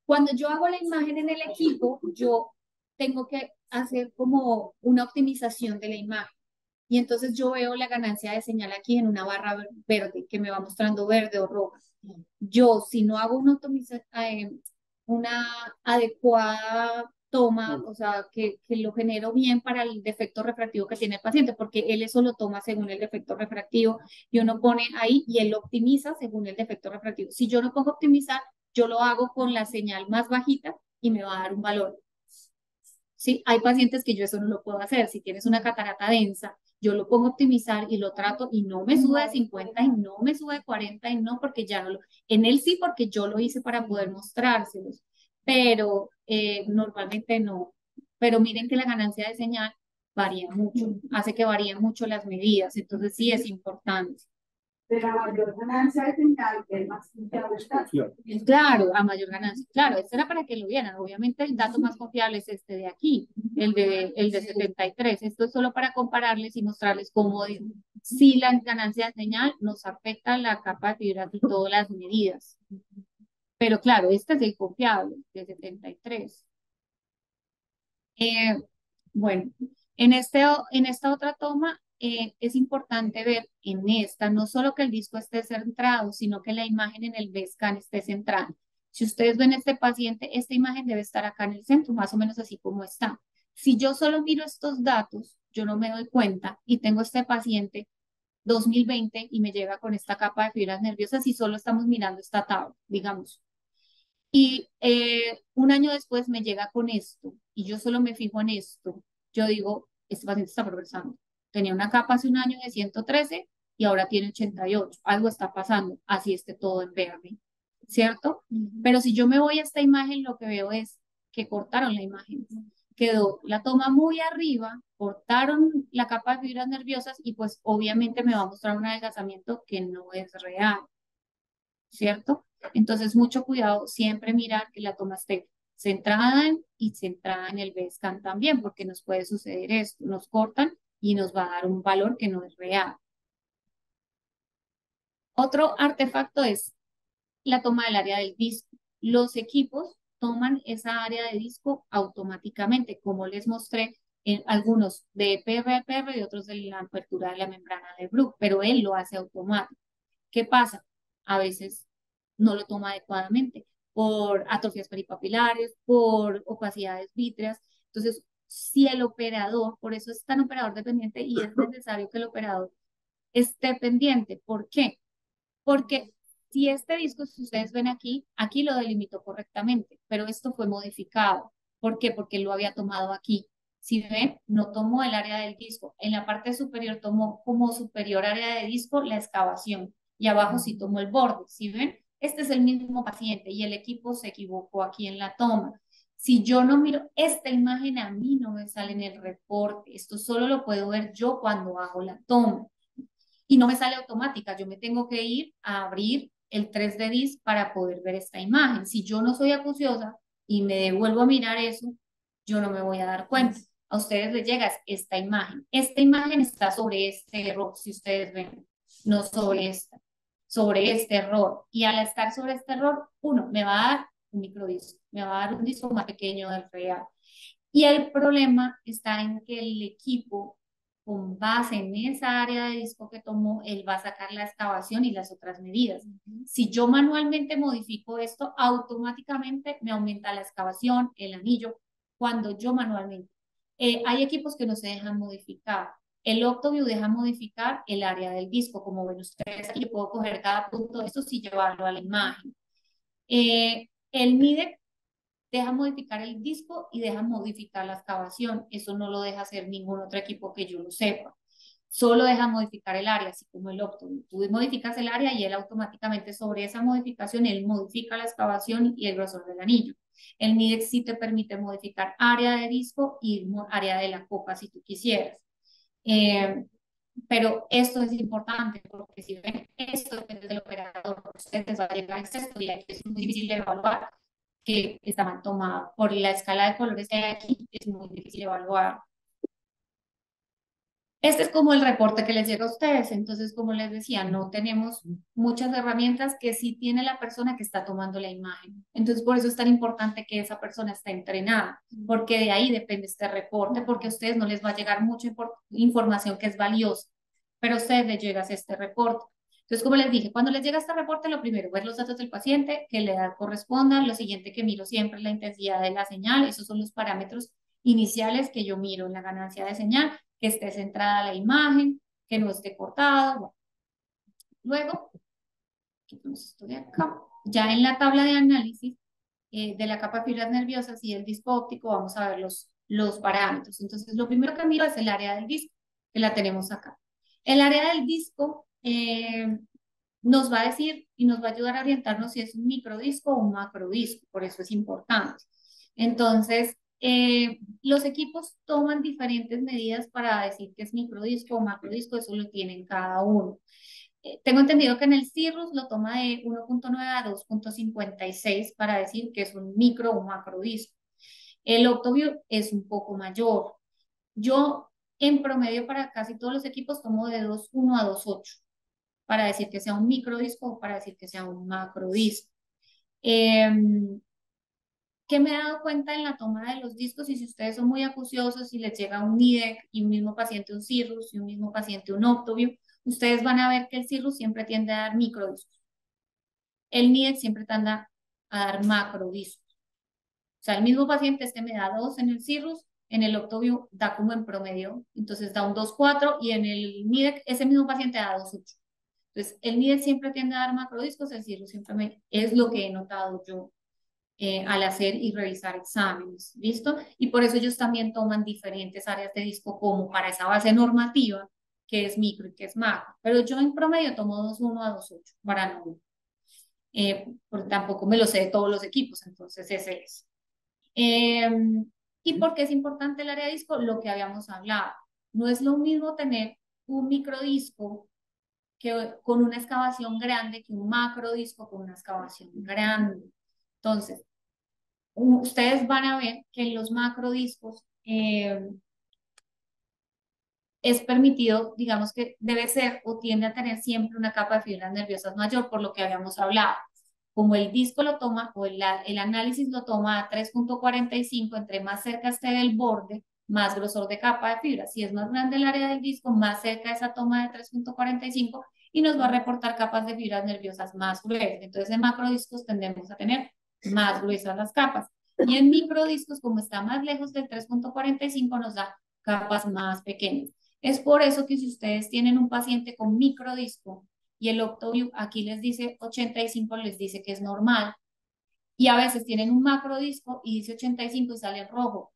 Cuando yo hago la imagen en el equipo, yo tengo que hacer como una optimización de la imagen. Y entonces yo veo la ganancia de señal aquí en una barra verde que me va mostrando verde o roja. Yo, si no hago una adecuada toma, o sea, que lo genero bien para el defecto refractivo que tiene el paciente, porque él eso lo toma según el defecto refractivo y uno pone ahí y él lo optimiza según el defecto refractivo. Si yo no pongo optimizar, yo lo hago con la señal más bajita y me va a dar un valor. Sí, hay pacientes que yo eso no lo puedo hacer. Si tienes una catarata densa, yo lo pongo a optimizar y lo trato y no me sube de 50 y no me sube de 40 y no porque ya no lo... En él sí porque yo lo hice para poder mostrárselos, pero normalmente no. Pero miren que la ganancia de señal varía mucho, hace que varíen mucho las medidas, entonces sí es importante. De la mayor ganancia de señal, el más confiable está. Claro, a mayor ganancia. Claro, esto era para que lo vieran. Obviamente el dato más confiable es este de aquí, el de 73. Esto es solo para compararles y mostrarles cómo si la ganancia de señal nos afecta la capa de fibra y todas las medidas. Pero claro, este es el confiable, de 73. Eh, bueno, en esta otra toma es importante ver en esta no solo que el disco esté centrado, sino que la imagen en el B-scan esté centrada. Si ustedes ven este paciente, esta imagen debe estar acá en el centro, más o menos así como está. Si yo solo miro estos datos, yo no me doy cuenta y tengo este paciente 2020 y me llega con esta capa de fibras nerviosas y solo estamos mirando esta tabla, digamos. Y un año después me llega con esto y yo solo me fijo en esto. Yo digo, este paciente está progresando. Tenía una capa hace un año de 113 y ahora tiene 88. Algo está pasando, así esté todo en verde, ¿cierto? Pero si yo me voy a esta imagen, lo que veo es que cortaron la imagen. Quedó la toma muy arriba, cortaron la capa de fibras nerviosas y pues obviamente me va a mostrar un adelgazamiento que no es real. ¿Cierto? Entonces, mucho cuidado, siempre mirar que la toma esté centrada en el B-scan también, porque nos puede suceder esto, nos cortan y nos va a dar un valor que no es real. Otro artefacto es la toma del área del disco. Los equipos toman esa área de disco automáticamente, como les mostré en algunos de PRPR y otros de la apertura de la membrana de Bruch, pero él lo hace automático. ¿Qué pasa? A veces no lo toma adecuadamente por atrofias peripapilares, por opacidades vítreas. Entonces, si el operador, por eso es tan operador dependiente y es necesario que el operador esté pendiente. ¿Por qué? Porque si este disco, si ustedes ven aquí, aquí lo delimitó correctamente, pero esto fue modificado. ¿Por qué? Porque lo había tomado aquí. Si ven, no tomó el área del disco. En la parte superior tomó como superior área de disco la excavación y abajo sí tomó el borde. Si ven, este es el mismo paciente y el equipo se equivocó aquí en la toma. Si yo no miro esta imagen, a mí no me sale en el reporte. Esto solo lo puedo ver yo cuando hago la toma y no me sale automática. Yo me tengo que ir a abrir el 3D Dis para poder ver esta imagen. Si yo no soy acuciosa y me devuelvo a mirar eso, yo no me voy a dar cuenta. A ustedes les llega esta imagen. Esta imagen está sobre este error, si ustedes ven, no sobre esta, sobre este error. Y al estar sobre este error, uno, me va a dar un microdisco, me va a dar un disco más pequeño del real. Y el problema está en que el equipo, con base en esa área de disco que tomó, él va a sacar la excavación y las otras medidas. Si yo manualmente modifico esto, automáticamente me aumenta la excavación, el anillo, cuando yo manualmente. Hay equipos que no se dejan modificar. El Octoview deja modificar el área del disco, como ven ustedes aquí, yo puedo coger cada punto de estos y llevarlo a la imagen. El MIDEC deja modificar el disco y deja modificar la excavación. Eso no lo deja hacer ningún otro equipo que yo lo sepa. Solo deja modificar el área, así como el Octoview. Tú modificas el área y él automáticamente sobre esa modificación, él modifica la excavación y el grosor del anillo. El MIDEX sí te permite modificar área de disco y área de la copa si tú quisieras. Eh, pero esto es importante porque si ven esto depende del operador, ustedes va a llegar a esto y aquí es muy difícil de evaluar que está mal tomado. Por la escala de colores que hay aquí es muy difícil evaluar. Este es como el reporte que les llega a ustedes. Entonces, como les decía, no tenemos muchas herramientas que sí tiene la persona que está tomando la imagen. Entonces, por eso es tan importante que esa persona esté entrenada, porque de ahí depende este reporte, porque a ustedes no les va a llegar mucha información que es valiosa, pero a ustedes les llega este reporte. Entonces, como les dije, cuando les llega este reporte, lo primero, ver los datos del paciente, que la edad corresponda. Lo siguiente que miro siempre es la intensidad de la señal. Esos son los parámetros iniciales que yo miro en la ganancia de señal, que esté centrada la imagen, que no esté cortado. Bueno. Luego, quitamos esto de acá. Ya en la tabla de análisis de la capa de fibras nerviosas y el disco óptico vamos a ver los parámetros. Entonces, lo primero que miro es el área del disco, que la tenemos acá. El área del disco nos va a decir y nos va a ayudar a orientarnos si es un microdisco o un macrodisco, por eso es importante. Entonces, los equipos toman diferentes medidas para decir que es microdisco o macrodisco, eso lo tienen cada uno. Tengo entendido que en el CIRRUS lo toma de 1.9 a 2.56 para decir que es un micro o macrodisco. El Octoview es un poco mayor. Yo, en promedio, para casi todos los equipos tomo de 2.1 a 2.8 para decir que sea un microdisco o para decir que sea un macrodisco. ¿Qué me he dado cuenta en la toma de los discos? Y si ustedes son muy acuciosos y les llega un MIDEC y un mismo paciente un CIRRUS y un mismo paciente un Octoview, ustedes van a ver que el CIRRUS siempre tiende a dar microdiscos. El MIDEC siempre tiende a dar macrodiscos. O sea, el mismo paciente me da 2 en el CIRRUS, en el Octoview da como en promedio, entonces da un 2.4 y en el MIDEC ese mismo paciente da 2.8. Entonces, el MIDEC siempre tiende a dar macrodiscos, el CIRRUS siempre es lo que he notado yo al hacer y revisar exámenes, ¿listo? Y por eso ellos también toman diferentes áreas de disco como para esa base normativa, que es micro y que es macro. Pero yo en promedio tomo 2.1 a 2.8 para no, porque tampoco me lo sé de todos los equipos, entonces ese es. ¿Y por qué es importante el área de disco? Lo que habíamos hablado. No es lo mismo tener un microdisco que, con una excavación grande que un macrodisco con una excavación grande. Entonces, ustedes van a ver que en los macrodiscos es permitido, digamos que debe ser o tiende a tener siempre una capa de fibras nerviosas mayor, por lo que habíamos hablado. Como el disco lo toma o el análisis lo toma a 3.45, entre más cerca esté del borde, más grosor de capa de fibra. Si es más grande el área del disco, más cerca esa toma de 3.45 y nos va a reportar capas de fibras nerviosas más gruesas. Entonces, en macrodiscos tendemos a tener más gruesas las capas. Y en microdiscos, como está más lejos del 3.45, nos da capas más pequeñas. Es por eso que si ustedes tienen un paciente con microdisco y el Octoview aquí les dice 85, les dice que es normal. Y a veces tienen un macrodisco y dice 85 y sale rojo,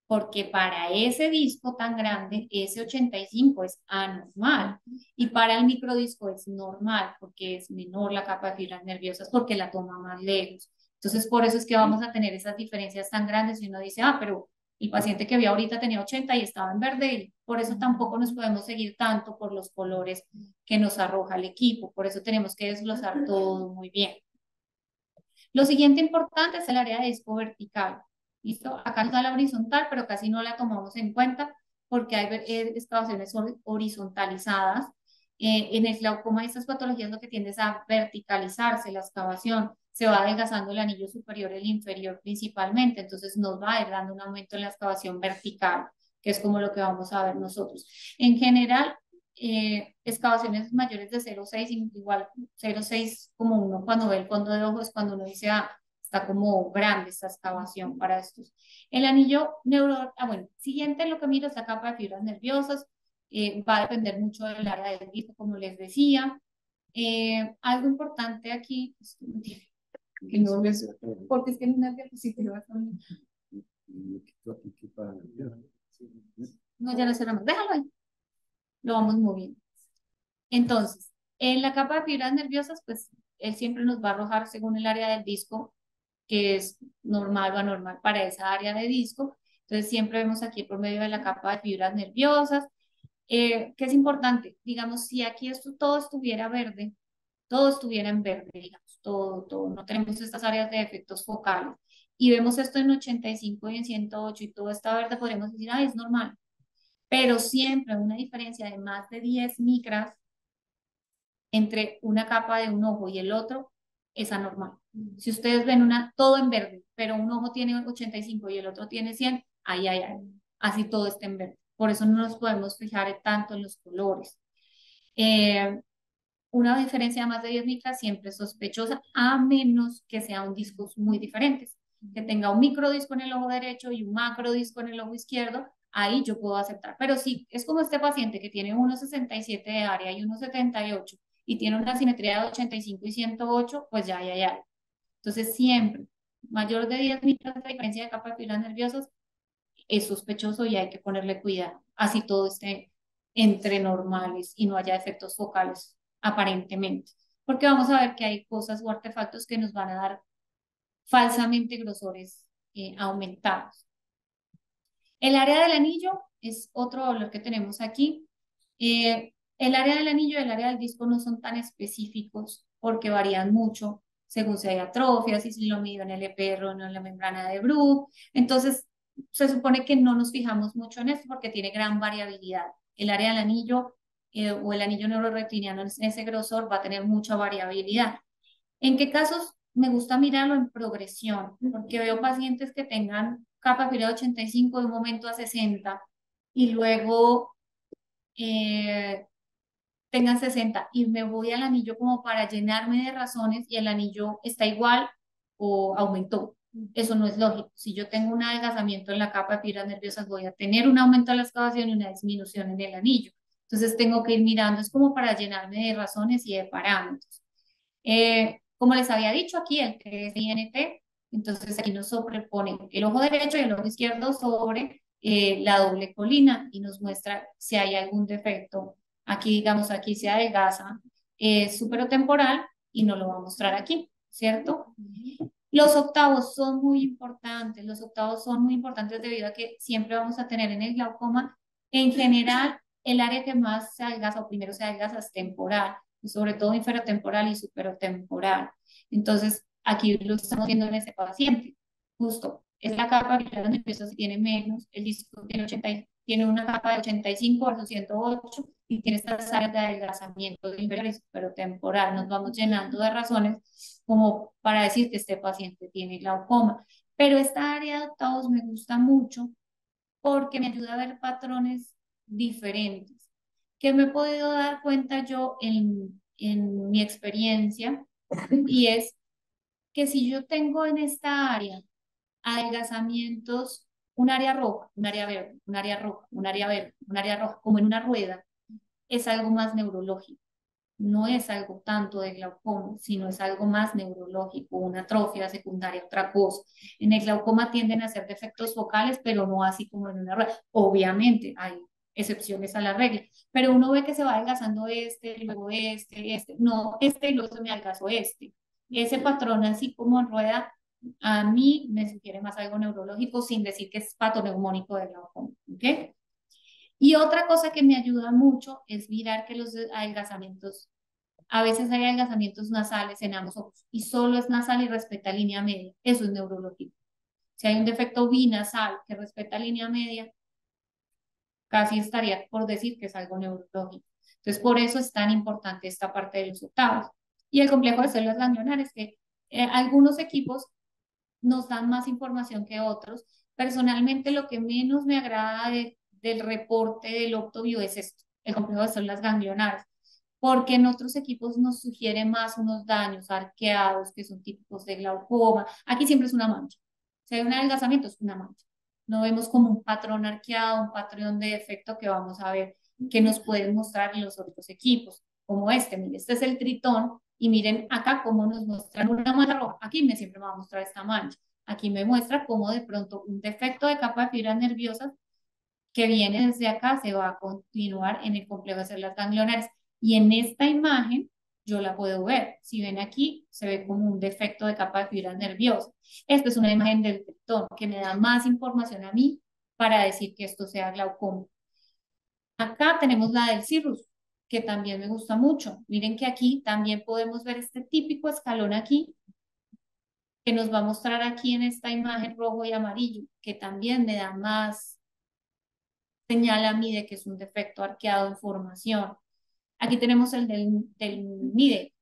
porque para ese disco tan grande, ese 85 es anormal. Y para el microdisco es normal, porque es menor la capa de fibras nerviosas, porque la toma más lejos. Entonces, por eso es que vamos a tener esas diferencias tan grandes y uno dice, ah, pero el paciente que vi ahorita tenía 80 y estaba en verde, y por eso tampoco nos podemos seguir tanto por los colores que nos arroja el equipo. Por eso tenemos que desglosar todo muy bien. Lo siguiente importante es el área de disco vertical. ¿Listo? Acá está la horizontal, pero casi no la tomamos en cuenta porque hay excavaciones horizontalizadas. En el glaucoma y estas patologías lo que tiende es a verticalizarse la excavación, se va adelgazando el anillo superior y el inferior principalmente, entonces nos va a ir dando un aumento en la excavación vertical, que es como lo que vamos a ver nosotros. En general, excavaciones mayores de 0,6, igual 0,6 como uno cuando ve el fondo de ojos, cuando uno dice, ah, está como grande esta excavación para estos. El anillo bueno, siguiente lo que miro es la capa de fibras nerviosas, va a depender mucho del área del disco, como les decía. Algo importante aquí, pues, que no les, porque es que en una diapositiva son... No, ya no cerramos, déjalo ahí, lo vamos moviendo. Entonces, en la capa de fibras nerviosas, pues él siempre nos va a arrojar según el área del disco, que es normal o anormal para esa área de disco. Entonces, siempre vemos aquí por medio de la capa de fibras nerviosas. ¿Qué es importante? Digamos, si aquí esto todo estuviera verde, todo estuviera en verde, digamos, todo, no tenemos estas áreas de efectos focales, y vemos esto en 85 y en 108 y todo está verde, podríamos decir, ah, es normal, pero siempre una diferencia de más de 10 micras entre una capa de un ojo y el otro es anormal. Si ustedes ven todo en verde, pero un ojo tiene 85 y el otro tiene 100, ay, así todo está en verde. Por eso no nos podemos fijar tanto en los colores. Eh, una diferencia de más de 10 micras siempre es sospechosa, a menos que sean discos muy diferentes. Que tenga un microdisco en el ojo derecho y un macrodisco en el ojo izquierdo, ahí yo puedo aceptar. Pero si es como este paciente que tiene 1,67 de área y 1,78 y tiene una simetría de 85 y 108, pues ya. Entonces siempre, mayor de 10 micras de diferencia de capa de fibras nerviosas, es sospechoso y hay que ponerle cuidado. Así todo esté entre normales y no haya efectos focales aparentemente. Porque vamos a ver que hay cosas o artefactos que nos van a dar falsamente grosores aumentados. El área del anillo es otro valor que tenemos aquí. El área del anillo y el área del disco no son tan específicos porque varían mucho según si hay atrofias y si lo mido en el EPR o no en la membrana de Bruch. Entonces, se supone que no nos fijamos mucho en esto porque tiene gran variabilidad. El área del anillo o el anillo neuroretiniano en ese grosor va a tener mucha variabilidad. ¿En qué casos me gusta mirarlo en progresión? Porque veo pacientes que tengan capa fibra 85 de un momento a 60 y luego eh, tengan 60 y me voy al anillo como para llenarme de razones y el anillo está igual o aumentó. Eso no es lógico. Si yo tengo un adelgazamiento en la capa de fibras nerviosas, voy a tener un aumento de la excavación y una disminución en el anillo. Entonces tengo que ir mirando, es como para llenarme de razones y de parámetros. Como les había dicho aquí, el TSINT, entonces aquí nos sobrepone el ojo derecho y el ojo izquierdo sobre la doble colina y nos muestra si hay algún defecto. Aquí, digamos, aquí se adelgaza superotemporal y nos lo va a mostrar aquí, ¿cierto? Los octavos son muy importantes, los octavos son muy importantes debido a que siempre vamos a tener en el glaucoma, en general, el área que más se adelgaza o primero se adelgaza es temporal, y sobre todo inferotemporal y superotemporal. Entonces, aquí lo estamos viendo en ese paciente, justo, es la capa que nerviosa si tiene menos, el disco tiene, tiene una capa de 85 versus 108 y tiene estas áreas de adelgazamiento inferior y superotemporal. Nos vamos llenando de razones como para decir que este paciente tiene glaucoma. Pero esta área de octavos me gusta mucho porque me ayuda a ver patrones diferentes que me he podido dar cuenta yo en mi experiencia y es que si yo tengo en esta área adelgazamientos, un área roja, un área verde, un área roja, un área verde, un área roja, como en una rueda, es algo más neurológico. No es algo tanto de glaucoma, sino es algo más neurológico, una atrofia secundaria, otra cosa. En el glaucoma tienden a ser defectos focales, pero no así como en una rueda. Obviamente hay excepciones a la regla, pero uno ve que se va adelgazando luego no, y luego se me adelgazó este. Ese patrón así como en rueda, a mí me sugiere más algo neurológico sin decir que es patoneumónico de glaucoma, ¿ok? Y otra cosa que me ayuda mucho es mirar que los adelgazamientos, a veces hay adelgazamientos nasales en ambos ojos y solo es nasal y respeta línea media. Eso es neurológico. Si hay un defecto binasal que respeta línea media, casi estaría por decir que es algo neurológico. Entonces, por eso es tan importante esta parte de los octavos. Y el complejo de células ganglionares, que algunos equipos nos dan más información que otros. Personalmente, lo que menos me agrada del reporte del Octobio es esto, el complejo de células ganglionares, porque en otros equipos nos sugiere más unos daños arqueados que son típicos de glaucoma. Aquí siempre es una mancha. Si hay un adelgazamiento, es una mancha. No vemos como un patrón arqueado, un patrón de defecto que vamos a ver que nos pueden mostrar los otros equipos, como este. Mire, este es el tritón y miren acá cómo nos muestran una mancha roja. Aquí siempre me va a mostrar esta mancha. Aquí me muestra cómo de pronto un defecto de capa de fibras nerviosas que viene desde acá se va a continuar en el complejo de células ganglionares. Y en esta imagen yo la puedo ver. Si ven aquí, se ve como un defecto de capa de fibras nerviosas. Esta es una imagen del tritón que me da más información a mí para decir que esto sea glaucoma. Acá tenemos la del cirrus, que también me gusta mucho. Miren que aquí también podemos ver este típico escalón aquí, que nos va a mostrar aquí en esta imagen rojo y amarillo, que también me da más señal a mí de que es un defecto arqueado en formación. Aquí tenemos el del MIDE.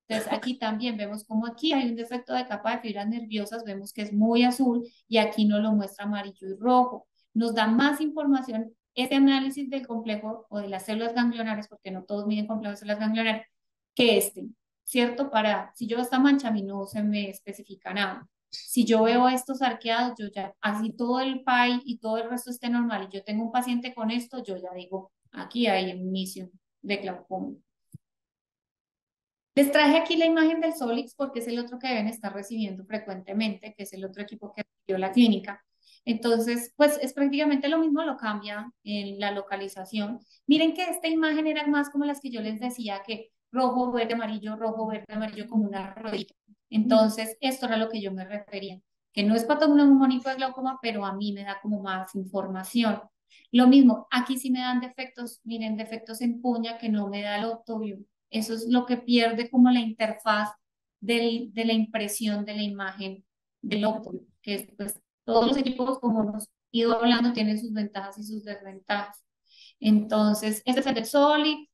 Entonces aquí también vemos como aquí hay un defecto de capa de fibras nerviosas, vemos que es muy azul y aquí nos lo muestra amarillo y rojo. Nos da más información este análisis del complejo o de las células ganglionares, porque no todos miden complejos de células ganglionares, que este, ¿cierto? Para, si yo veo esta mancha, a mí no se me especifica nada. Si yo veo estos arqueados, yo ya, así todo el PAI y todo el resto esté normal y yo tengo un paciente con esto, yo ya digo, aquí hay inicio de glaucoma. Les traje aquí la imagen del Solix porque es el otro que deben estar recibiendo frecuentemente, que es el otro equipo que recibió la clínica. Entonces, pues es prácticamente lo mismo, lo cambia en la localización. Miren que esta imagen era más como las que yo les decía, que rojo, verde, amarillo, como una rodilla. Entonces, esto era lo que yo me refería, que no es patognomónico de glaucoma, pero a mí me da como más información. Lo mismo, aquí sí me dan defectos, miren, defectos en puña que no me da el Optoview. Eso es lo que pierde como la interfaz de la impresión de la imagen del Optoview, que es, pues, todos los equipos, como hemos ido hablando, tienen sus ventajas y sus desventajas. Entonces, este es el de Solid.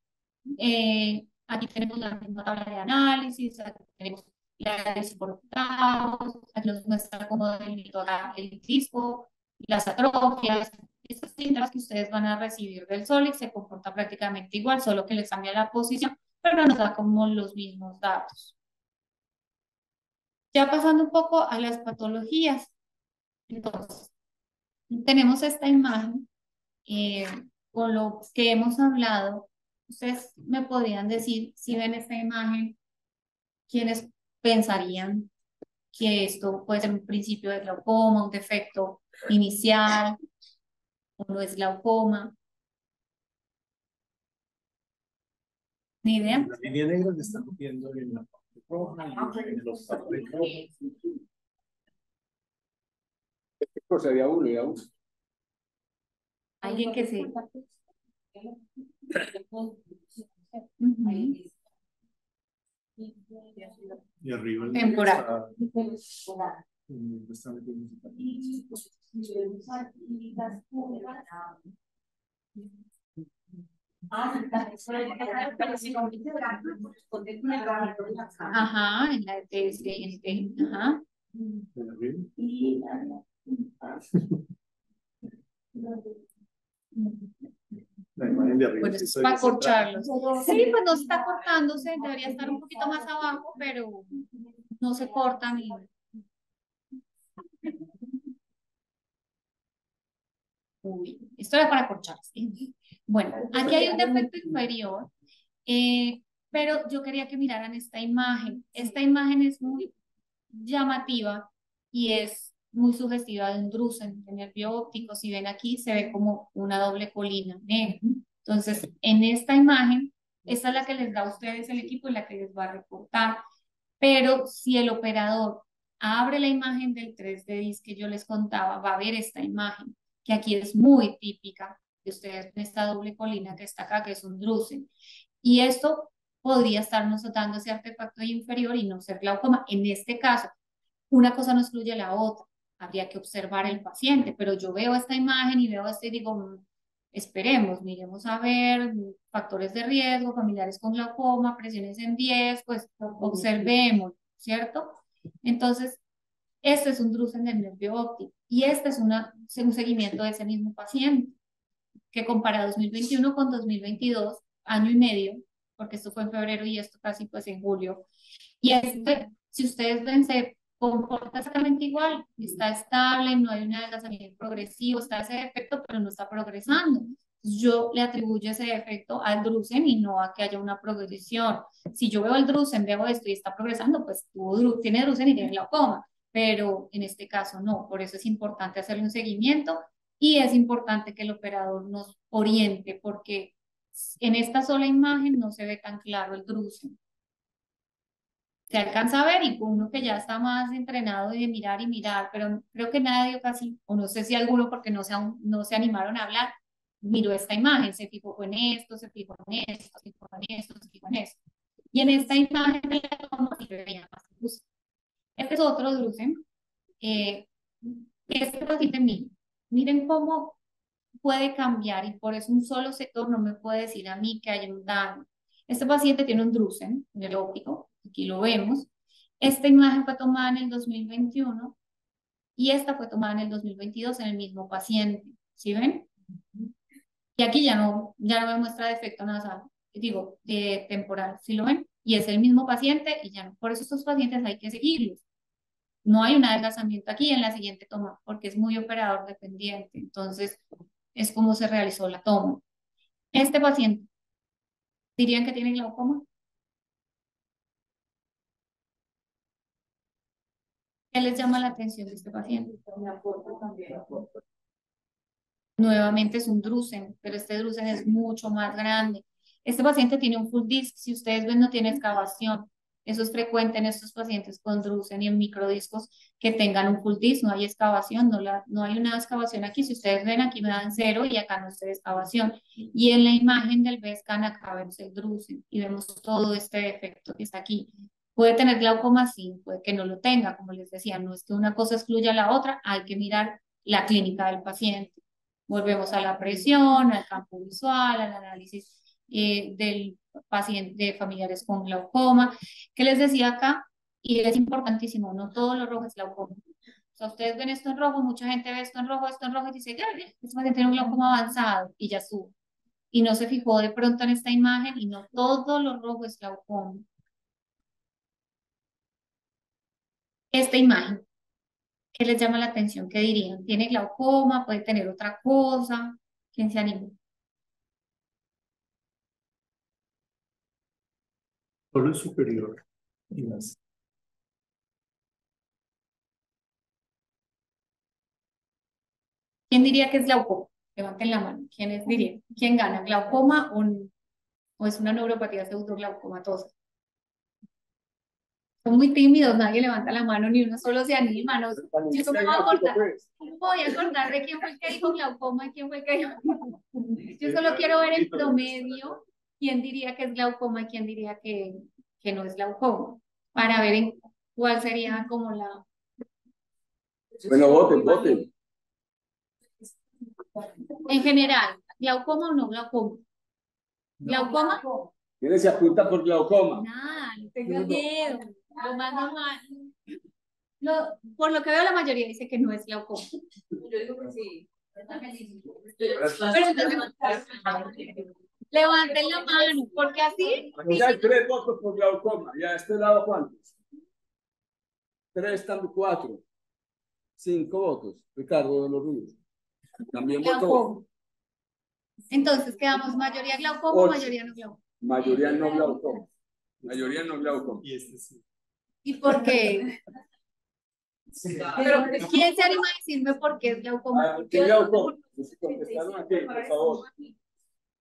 Aquí tenemos la misma tabla de análisis, aquí tenemos la de soportados, aquí nos muestra cómo delimita el disco, las atrofias. Estas cintas que ustedes van a recibir del Solid se comporta prácticamente igual, solo que les cambia la posición, pero nos da como los mismos datos. Ya pasando un poco a las patologías. Entonces, tenemos esta imagen eh, con lo que hemos hablado. Ustedes me podrían decir, si ven esta imagen, ¿quiénes pensarían que esto puede ser un principio de glaucoma, un defecto inicial, o no es glaucoma? ¿Ni idea? La línea negra le está cogiendo en la parte roja y en los patrones rojos. ¿Qué cosa de uno y a uno? Alguien que se... Y arriba Temporal. Está Ajá, en la TSNT. Ajá. La imagen de arriba. Bueno, es para corcharlos. Sí, pues no está cortándose, debería estar un poquito más abajo, pero no se corta. Mira. Uy, esto era para corcharse. Bueno, aquí hay un defecto inferior, pero yo quería que miraran esta imagen. Esta imagen es muy llamativa y es muy sugestiva de un drusen de nervio óptico. Si ven aquí, se ve como una doble colina negra. Entonces, en esta imagen, esta es la que les da a ustedes el equipo y la que les va a reportar. Pero si el operador abre la imagen del 3D DIS que yo les contaba, va a ver esta imagen, que aquí es muy típica de ustedes en esta doble colina que está acá, que es un drusen. Y esto podría estarnos dando ese artefacto inferior y no ser glaucoma. En este caso, una cosa no excluye la otra. Habría que observar el paciente, pero yo veo esta imagen y veo esto y digo, esperemos, miremos a ver factores de riesgo, familiares con glaucoma, presiones en 10, pues observemos, ¿cierto? Entonces, este es un drusen del nervio óptico y este es un seguimiento de ese mismo paciente que compara 2021 con 2022, año y medio, porque esto fue en febrero y esto casi pues en julio. Y este, si ustedes ven, se comporta exactamente igual, está estable, no hay un adelgazamiento progresivo, está ese defecto, pero no está progresando. Yo le atribuyo ese defecto al drusen y no a que haya una progresión. Si yo veo el drusen, veo esto y está progresando, pues tiene drusen y tiene glaucoma, pero en este caso no. Por eso es importante hacerle un seguimiento y es importante que el operador nos oriente, porque en esta sola imagen no se ve tan claro el drusen. Se alcanza a ver y uno que ya está más entrenado de mirar y mirar, pero creo que nadie casi, o no sé si alguno porque no se animaron a hablar, miró esta imagen, se fijó en esto, se fijó en esto, se fijó en esto, se fijó en esto. Y en esta imagen de la toma sí veía más luz. Este es otro drusen. Este paciente, miren cómo puede cambiar y por eso un solo sector no me puede decir a mí que hay un daño. Este paciente tiene un drusen en el óptico, aquí lo vemos. Esta imagen fue tomada en el 2021 y esta fue tomada en el 2022 en el mismo paciente. ¿Sí ven? Y aquí ya no me muestra defecto nasal, digo, temporal. ¿Sí lo ven? Y es el mismo paciente y ya no. Por eso estos pacientes hay que seguirlos. No hay un adelgazamiento aquí en la siguiente toma porque es muy operador dependiente. Entonces, es como se realizó la toma. Este paciente, ¿dirían que tiene glaucoma? ¿Qué les llama la atención de este paciente? Nuevamente es un drusen, pero este drusen es mucho más grande. Este paciente tiene un full disc, si ustedes ven no tiene excavación. Eso es frecuente en estos pacientes con drusen y en microdiscos que tengan un full disc, no hay excavación, no hay una excavación aquí. Si ustedes ven aquí me dan 0 y acá no se ve excavación. Y en la imagen del BESCAN acá vemos el drusen y vemos todo este defecto que está aquí. Puede tener glaucoma, sí, puede que no lo tenga, como les decía, no es que una cosa excluya a la otra, hay que mirar la clínica del paciente. Volvemos a la presión, al campo visual, al análisis del paciente de familiares con glaucoma. ¿Qué les decía acá? Y es importantísimo, no todo lo rojo es glaucoma. O sea, ustedes ven esto en rojo, mucha gente ve esto en rojo y dice, ya, este paciente tiene un glaucoma avanzado y ya sube. Y no se fijó de pronto en esta imagen y no todo lo rojo es glaucoma. Esta imagen, ¿qué les llama la atención? ¿Qué dirían? ¿Tiene glaucoma? ¿Puede tener otra cosa? ¿Quién se anima? Solo el superior. Y más. ¿Quién diría que es glaucoma? Levanten la mano. ¿Quiénes dirían? ¿Quién gana? ¿Glaucoma o es una neuropatía pseudoglaucomatosa? Son muy tímidos, nadie levanta la mano, ni uno solo se anima. No, yo me voy a acordar de quién fue el que dijo glaucoma y quién fue el que dijo. Yo solo quiero ver en promedio quién diría que es glaucoma y quién diría que no es glaucoma, para ver en cuál sería como la... Bueno, voten. En general, glaucoma o no glaucoma. ¿Glaucoma? ¿Quién se apunta por glaucoma? Nada, no tengo miedo. Lo más normal. Por lo que veo, la mayoría dice que no es glaucoma. Yo digo que sí. Pero entonces, levanten la mano, porque así. Ya hay 3 votos por glaucoma. ¿Y a este lado cuántos? 3, 4. 5 votos. Ricardo de los Ríos. También votó. Entonces quedamos mayoría glaucoma o mayoría no glaucoma. Mayoría no glaucoma. Mayoría no glaucoma. Y este sí. ¿Y por qué? Pero, ¿quién se anima a decirme por qué es glaucoma? ¿Qué glaucoma? Si contestaron aquí, por favor.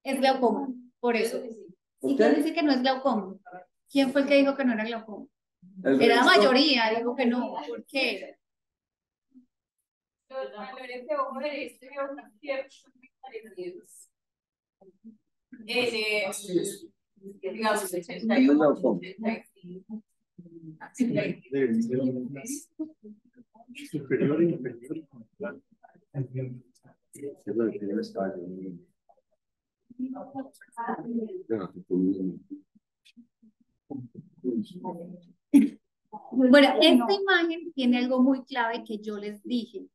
Es glaucoma, por eso. ¿Y quién dice que no es glaucoma? ¿Quién fue el que dijo que no era glaucoma? Era la mayoría, dijo que no. ¿Por qué? Los mayores de ojo derecho y ciertos parecidos. Digamos, 81, 85. Superior y inferior. Bueno, esta imagen tiene algo muy clave que yo les dije,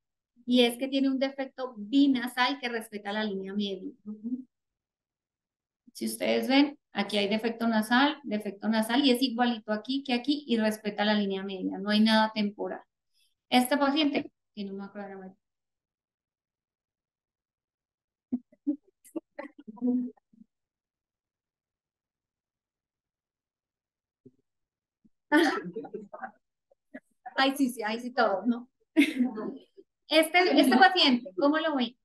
y es que tiene un defecto binasal que respeta la línea media. Si ustedes ven, aquí hay defecto nasal, y es igualito aquí que aquí y respeta la línea media, no hay nada temporal. Este paciente tiene un macrodermatitis. Ahí sí todo, ¿no? Este paciente, ¿cómo lo ven?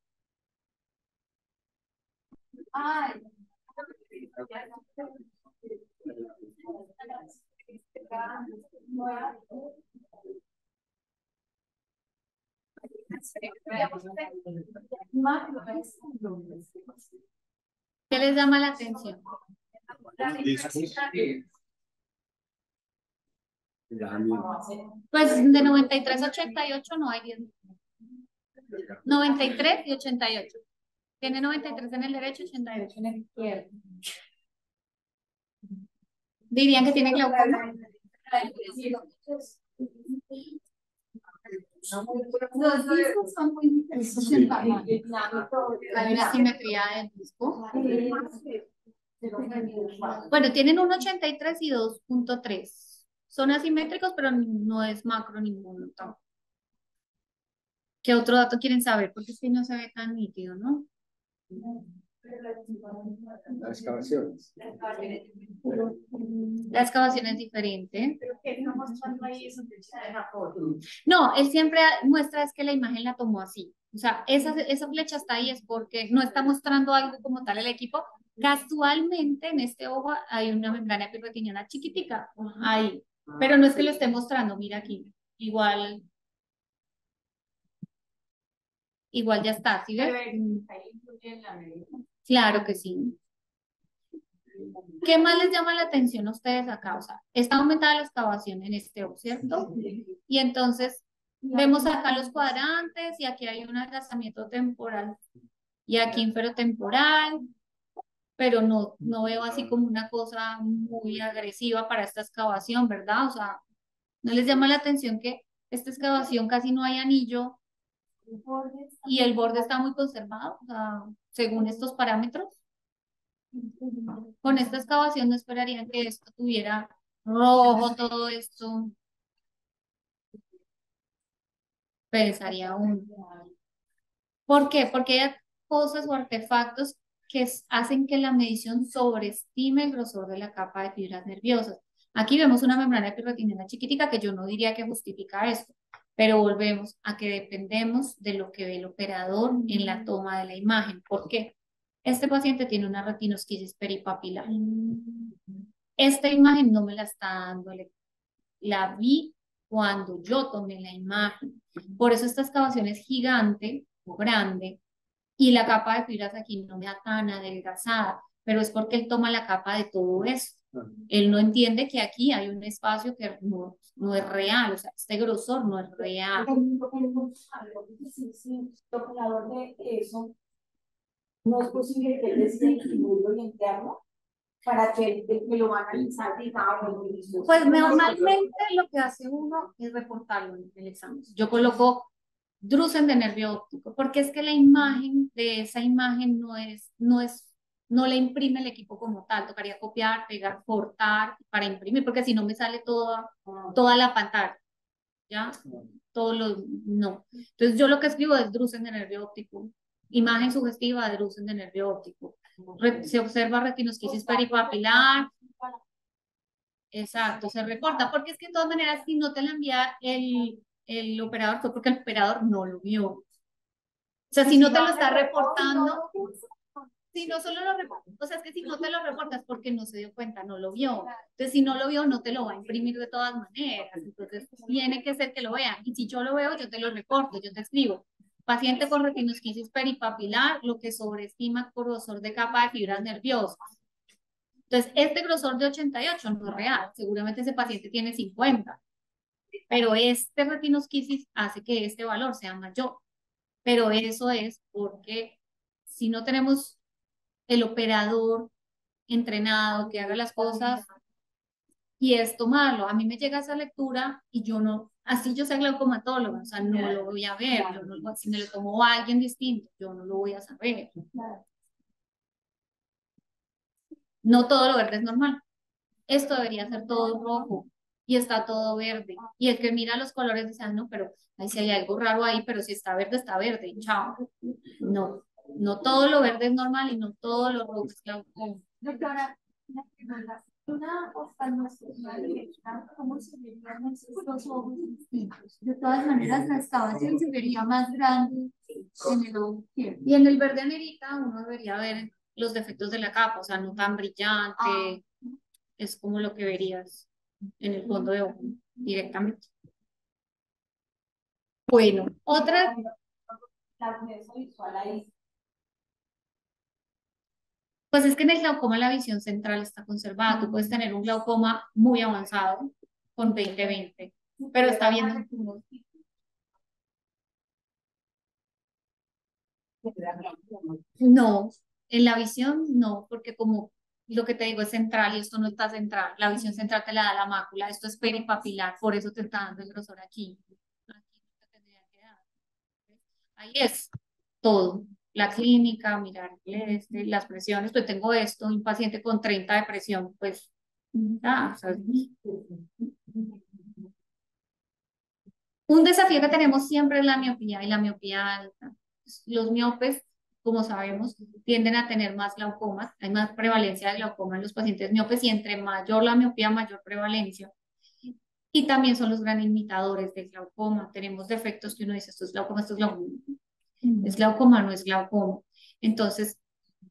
Ay. ¿Qué les llama la atención? Pues de 93 a 88 no hay 10. 93 y 88. Tiene 93 en el derecho y 88 en el izquierdo. Dirían que tiene glaucoma. Los discos son muy diferentes en tamaño. Hay una simetría del disco. Bueno, tienen un 83 y 2.3. Son asimétricos, pero no es macro ninguno. ¿Qué otro dato quieren saber? Porque es que no se ve tan nítido, ¿no? Las excavaciones. La excavación es diferente. No, él siempre muestra es que la imagen la tomó así. O sea, esa flecha está ahí es porque no está mostrando algo como tal el equipo. Casualmente en este ojo hay una membrana epirretiniana chiquitica. Ahí. Pero no es que lo esté mostrando, mira aquí. Igual ya está, ¿sí ves? Claro que sí. ¿Qué más les llama la atención a ustedes acá? O sea, está aumentada la excavación en este ojo, ¿cierto? Y entonces vemos acá los cuadrantes y aquí hay un adelgazamiento temporal y aquí inferotemporal, pero no veo así como una cosa muy agresiva para esta excavación, ¿verdad? O sea, ¿no les llama la atención que esta excavación casi no hay anillo y el borde está muy conservado, o sea, según estos parámetros? Con esta excavación no esperarían que esto tuviera rojo, todo esto. Pensaría uno. ¿Por qué? Porque hay cosas o artefactos que hacen que la medición sobreestime el grosor de la capa de fibras nerviosas. Aquí vemos una membrana epirretiniana chiquitica que yo no diría que justifica esto, pero volvemos a que dependemos de lo que ve el operador en la toma de la imagen. ¿Por qué? Este paciente tiene una retinosquisis peripapilar. Esta imagen no me la está dando, la vi cuando yo tomé la imagen. Por eso esta excavación es gigante o grande y la capa de fibras aquí no me da tan adelgazada, pero es porque él toma la capa de todo esto. Él no entiende que aquí hay un espacio que no es real, o sea, este grosor no es real. El operador de eso, no es posible que él esté equilibrio interno para que el que lo va a analizar diga, pues normalmente lo que hace uno es reportarlo en el examen. Yo coloco drusen de nervio óptico, porque es que la imagen de esa imagen no la imprime el equipo como tal, tocaría copiar, pegar, cortar para imprimir, porque si no me sale toda la pantalla, ¿ya? No. Entonces yo lo que escribo es drusen de nervio óptico, imagen sugestiva de drusen de nervio óptico. Se observa retinosquisis peripapilar. Exacto, se reporta, porque es que de todas maneras, si no te la envía el operador, fue porque el operador no lo vio. O sea, si no te lo está reportando, si no solo lo reportas, o sea, es que si no te lo reportas porque no se dio cuenta, no lo vio. Entonces, si no lo vio, no te lo va a imprimir de todas maneras. Entonces, tiene que ser que lo vea. Y si yo lo veo, yo te lo reporto, yo te escribo. Paciente con retinosquisis peripapilar, lo que sobreestima grosor de capa de fibras nerviosas. Entonces, este grosor de 88 no es real. Seguramente ese paciente tiene 50. Pero este retinosquisis hace que este valor sea mayor. Pero eso es porque si no tenemos el operador entrenado que haga las cosas y es tomarlo. A mí me llega esa lectura y yo no, así yo soy glaucomatóloga, o sea, no lo voy a ver. Yo no, si me lo tomó alguien distinto, yo no lo voy a saber. No todo lo verde es normal. Esto debería ser todo rojo y está todo verde. Y el que mira los colores dice, "Ah, no, pero ahí sí hay algo raro ahí, pero si está verde, chao". No, no todo lo verde es normal y no todo lo rojo es glaucoma. Doctora, una pregunta. Una oftalmoscopia directa, ¿cómo se verían estos ojos distintos? De todas maneras, la excavación se vería más grande en el ojo izquierdo. Y en el verde nerita uno debería ver los defectos de la capa, o sea, no tan brillante, es como lo que verías en el fondo de ojo directamente. Bueno, otra, La acceso visual ahí. pues es que en el glaucoma la visión central está conservada. Tú puedes tener un glaucoma muy avanzado con 20/20, pero está viendo. No, en la visión no, porque como lo que te digo es central y esto no está central, la visión central te la da la mácula, esto es peripapilar, por eso te está dando el grosor aquí. Aquí no te tendría que dar. Ahí es todo, la clínica, mirar las presiones, pues tengo esto, un paciente con 30 de presión, pues, o sea, un desafío que tenemos siempre es la miopía y la miopía alta. Los miopes, como sabemos, tienden a tener más glaucomas, hay más prevalencia de glaucoma en los pacientes miopes y entre mayor la miopía, mayor prevalencia. Y también son los gran imitadores del glaucoma. Tenemos defectos que uno dice, esto es glaucoma. Es glaucoma, no es glaucoma. Entonces,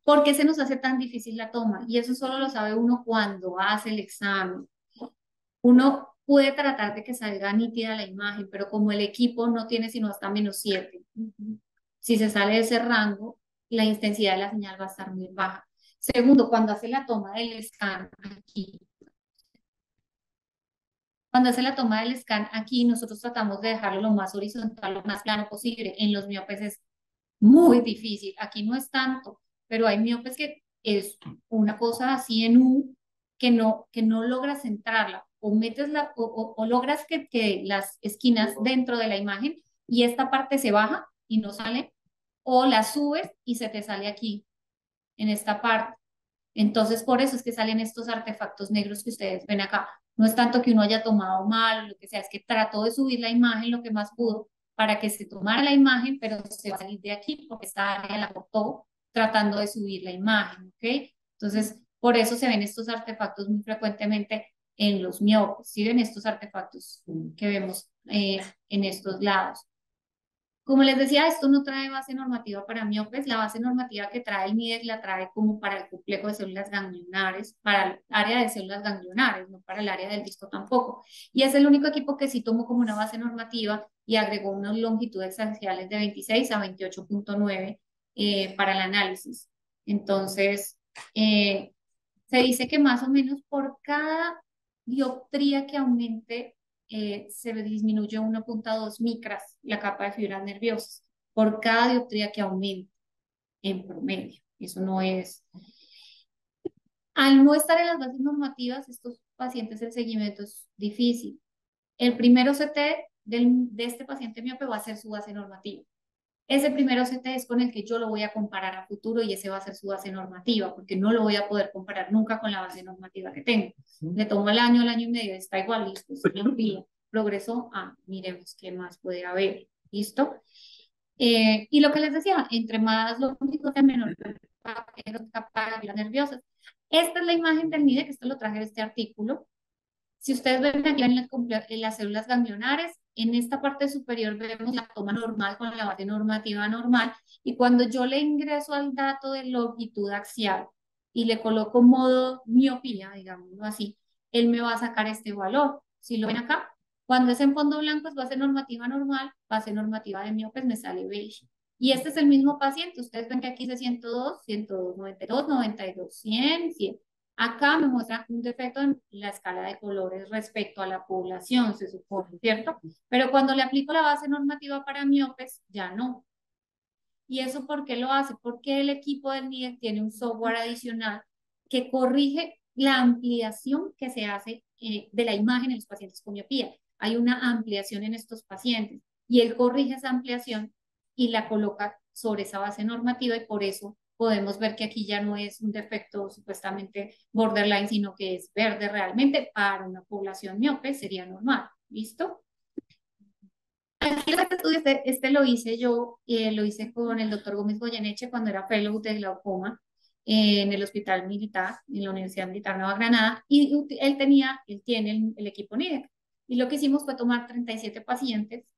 ¿por qué se nos hace tan difícil la toma? Y eso solo lo sabe uno cuando hace el examen. Uno puede tratar de que salga nítida la imagen, pero como el equipo no tiene sino hasta -7, si se sale de ese rango, la intensidad de la señal va a estar muy baja. Segundo, cuando hace la toma del scan aquí, cuando hace la toma del scan aquí, nosotros tratamos de dejarlo lo más horizontal, lo más plano posible. En los miopes es muy difícil. Aquí no es tanto, pero hay miopes que es una cosa así en U que no logras centrarla o metes o logras que las esquinas dentro de la imagen y esta parte se baja y no sale o la subes y se te sale aquí en esta parte. Entonces, por eso es que salen estos artefactos negros que ustedes ven acá. No es tanto que uno haya tomado mal o lo que sea, es que trató de subir la imagen lo que más pudo para que se tomara la imagen, pero se va a salir de aquí porque esta área la cortó tratando de subir la imagen, ¿ok? Entonces, por eso se ven estos artefactos muy frecuentemente en los miopes. ¿Sí ven estos artefactos que vemos en estos lados? Como les decía, esto no trae base normativa para miopes. La base normativa que trae el MIDEC la trae como para el complejo de células ganglionares, para el área de células ganglionares, no para el área del disco tampoco. Y es el único equipo que sí tomó como una base normativa y agregó unas longitudes axiales de 26 a 28.9 para el análisis. Entonces, se dice que más o menos por cada dioptría que aumente se disminuye 1.2 micras la capa de fibras nerviosas por cada dioptría que aumente en promedio. Eso no es. Al no estar en las bases normativas, estos pacientes el seguimiento es difícil. El primer OCT de este paciente miope va a ser su base normativa. Ese primer OCT es con el que yo lo voy a comparar a futuro y ese va a ser su base normativa, porque no lo voy a poder comparar nunca con la base normativa que tengo. Le tomo el año y medio, está igual, listo, progresó, miremos qué más puede haber, ¿listo? Y lo que les decía, entre más longitud de menor capa de las nerviosas. Esta es la imagen del NIDE, que esto lo traje de este artículo. Si ustedes ven aquí en las células ganglionares, en esta parte superior vemos la toma normal con la base normativa normal y cuando yo le ingreso al dato de longitud axial y le coloco modo miopía, digámoslo así, él me va a sacar este valor. Si lo ven acá, cuando es en fondo blanco es base normativa normal, base normativa de miopes me sale beige. Y este es el mismo paciente, ustedes ven que aquí dice 102, 102, 92, 92, 100, 100. Acá me muestra un defecto en la escala de colores respecto a la población, se supone, ¿cierto? Pero cuando le aplico la base normativa para miopes, ya no. ¿Y eso por qué lo hace? Porque el equipo del NIDEC tiene un software adicional que corrige la ampliación que se hace de la imagen en los pacientes con miopía. Hay una ampliación en estos pacientes y él corrige esa ampliación y la coloca sobre esa base normativa y por eso podemos ver que aquí ya no es un defecto supuestamente borderline, sino que es verde realmente. Para una población miope sería normal. ¿Listo? Aquí el estudio, este lo hice yo, lo hice con el doctor Gómez Goyeneche cuando era fellow de glaucoma en el Hospital Militar, en la Universidad Militar Nueva Granada, y él tiene el equipo NIDEC. Y lo que hicimos fue tomar 37 pacientes,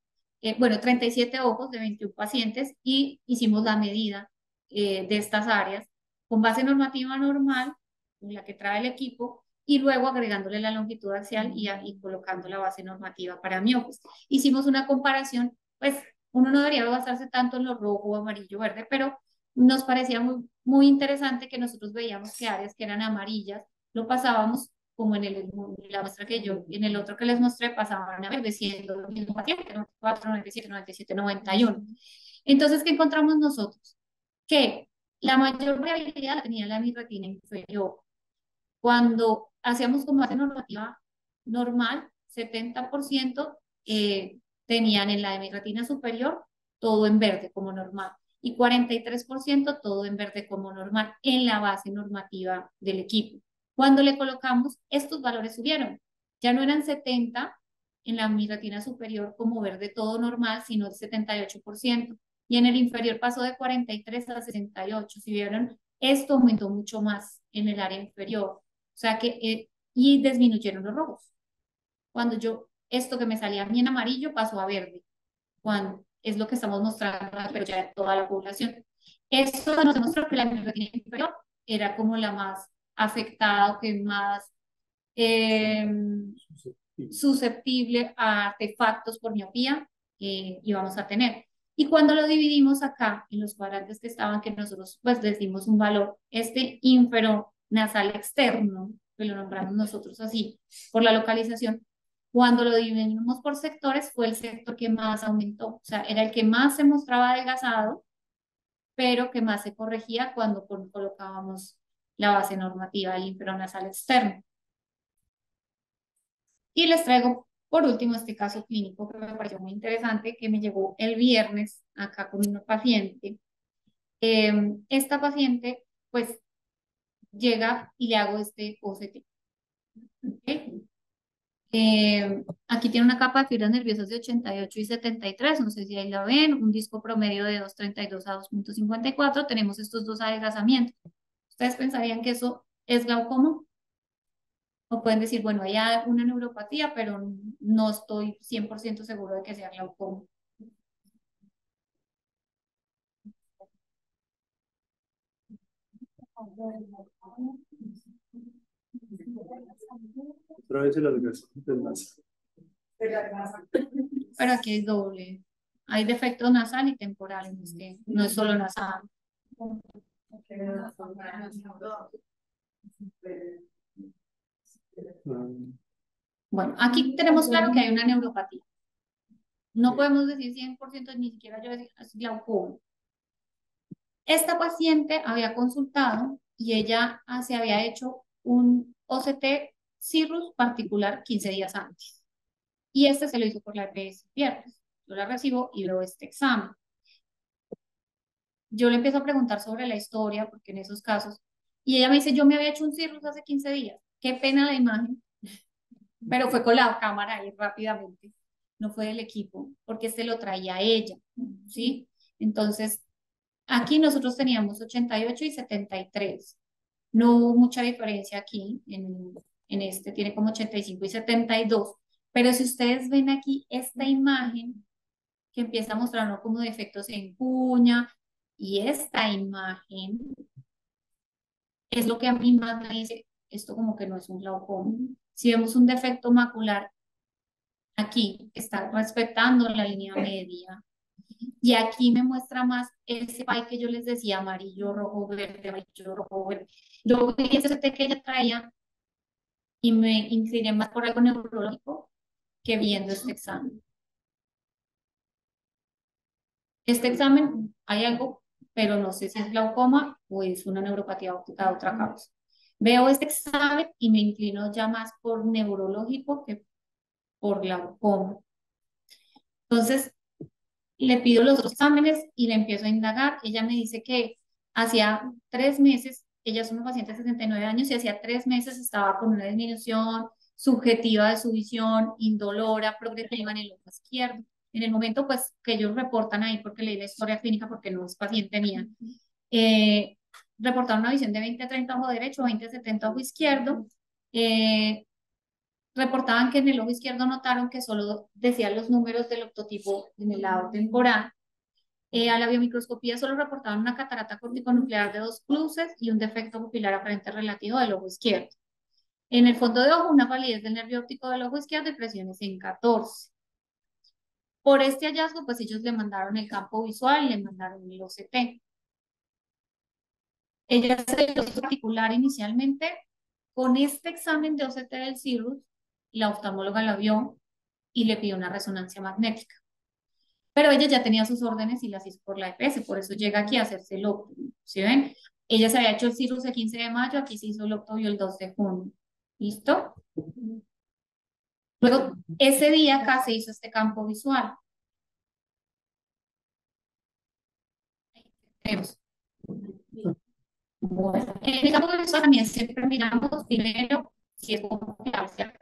bueno, 37 ojos de 21 pacientes, y hicimos la medida de estas áreas con base normativa normal, con la que trae el equipo, y luego agregándole la longitud axial y colocando la base normativa para miopes. Hicimos una comparación, pues uno no debería basarse tanto en lo rojo, amarillo, verde, pero nos parecía muy interesante que nosotros veíamos que áreas que eran amarillas lo pasábamos como la muestra que yo, en el otro que les mostré, pasaban a verde, siendo el mismo paciente, 94, 97, 97, 91. Entonces, ¿qué encontramos nosotros? Que la mayor variabilidad la tenía la retina inferior. Cuando hacíamos como base normativa normal, 70% tenían en la hemiretina superior todo en verde como normal y 43% todo en verde como normal en la base normativa del equipo. Cuando le colocamos, estos valores subieron. Ya no eran 70 en la hemiretina superior como verde todo normal, sino el 78%. Y en el inferior pasó de 43 a 68. Si vieron, esto aumentó mucho más en el área inferior. O sea que, y disminuyeron los rojos. Cuando esto que me salía bien amarillo pasó a verde, cuando es lo que estamos mostrando, pero ya de toda la población. Esto nos demostró que la retina inferior era como la más afectada o que más eh, susceptible a artefactos por miopía íbamos a tener. Y cuando lo dividimos acá, en los cuadrantes que estaban, que nosotros pues les dimos un valor, este nasal externo, que lo nombramos nosotros así, por la localización, cuando lo dividimos por sectores, fue el sector que más aumentó. O sea, era el que más se mostraba adelgazado, pero que más se corregía cuando colocábamos la base normativa del nasal externo. Y les traigo por último este caso clínico que me pareció muy interesante, que me llegó el viernes acá con una paciente. Esta paciente pues llega y le hago este OCT. ¿Okay? Aquí tiene una capa de fibras nerviosas de 88 y 73, no sé si ahí la ven, un disco promedio de 2,32 a 2,54, tenemos estos dos adelgazamientos. ¿Ustedes pensarían que eso es glaucoma? O pueden decir, bueno, hay una neuropatía, pero no estoy 100% seguro de que sea glaucoma. Otra vez el adelgazamiento del más. Pero aquí hay doble. Hay defecto nasal y temporal, no es solo nasal. Bueno, aquí tenemos claro que hay una neuropatía. No podemos decir 100%, ni siquiera yo decir es glaucoma. Esta paciente había consultado y ella se había hecho un OCT cirrus particular 15 días antes. Y este se lo hizo por la EPS viernes. Yo la recibo y veo este examen. Yo le empiezo a preguntar sobre la historia, porque en esos casos, y ella me dice, yo me había hecho un cirrus hace 15 días. Qué pena la imagen, pero fue con la cámara ahí rápidamente. No fue del equipo, porque este lo traía ella, ¿sí? Entonces, aquí nosotros teníamos 88 y 73. No hubo mucha diferencia aquí, en este tiene como 85 y 72. Pero si ustedes ven aquí esta imagen que empieza a mostrarnos como defectos en cuña, y esta imagen es lo que a mí más me dice, esto como que no es un glaucoma. Si vemos un defecto macular aquí, está respetando la línea media. Y aquí me muestra más ese pie que yo les decía, amarillo, rojo, verde, amarillo, rojo, verde. Yo vi ese CT que ella traía y me incliné más por algo neurológico que viendo este examen. Este examen hay algo, pero no sé si es glaucoma o es una neuropatía óptica de otra causa. Veo este examen y me inclino ya más por neurológico que por glaucoma. Entonces, le pido los otros exámenes y le empiezo a indagar. Ella me dice que Hacía 3 meses, ella es una paciente de 69 años y hacía 3 meses estaba con una disminución subjetiva de su visión, indolora, progresiva en el ojo izquierdo. En el momento pues que ellos reportan ahí, porque leí la historia clínica porque no es paciente mía, eh, reportaron una visión de 20-30 ojo derecho, 20-70 ojo izquierdo. eh, Reportaban que en el ojo izquierdo notaron que solo decían los números del octotipo en el lado temporal. A la biomicroscopía solo reportaban una catarata corticonuclear de 2 cruces y un defecto pupilar aparente relativo del ojo izquierdo. En el fondo de ojo, una palidez del nervio óptico del ojo izquierdo y presiones en 14. Por este hallazgo, pues ellos le mandaron el campo visual y le mandaron el OCT. Ella se dio particular inicialmente con este examen de OCT del cirrus, la oftalmóloga la vio y le pidió una resonancia magnética. Pero ella ya tenía sus órdenes y las hizo por la EPS, por eso llega aquí a hacerse el octavio. ¿Sí ven? Ella se había hecho el cirrus el 15 de mayo, aquí se hizo el octavio el 2 de junio. ¿Listo? Luego, ese día acá se hizo este campo visual. Bueno, en el campo visual también siempre miramos primero si es confiable.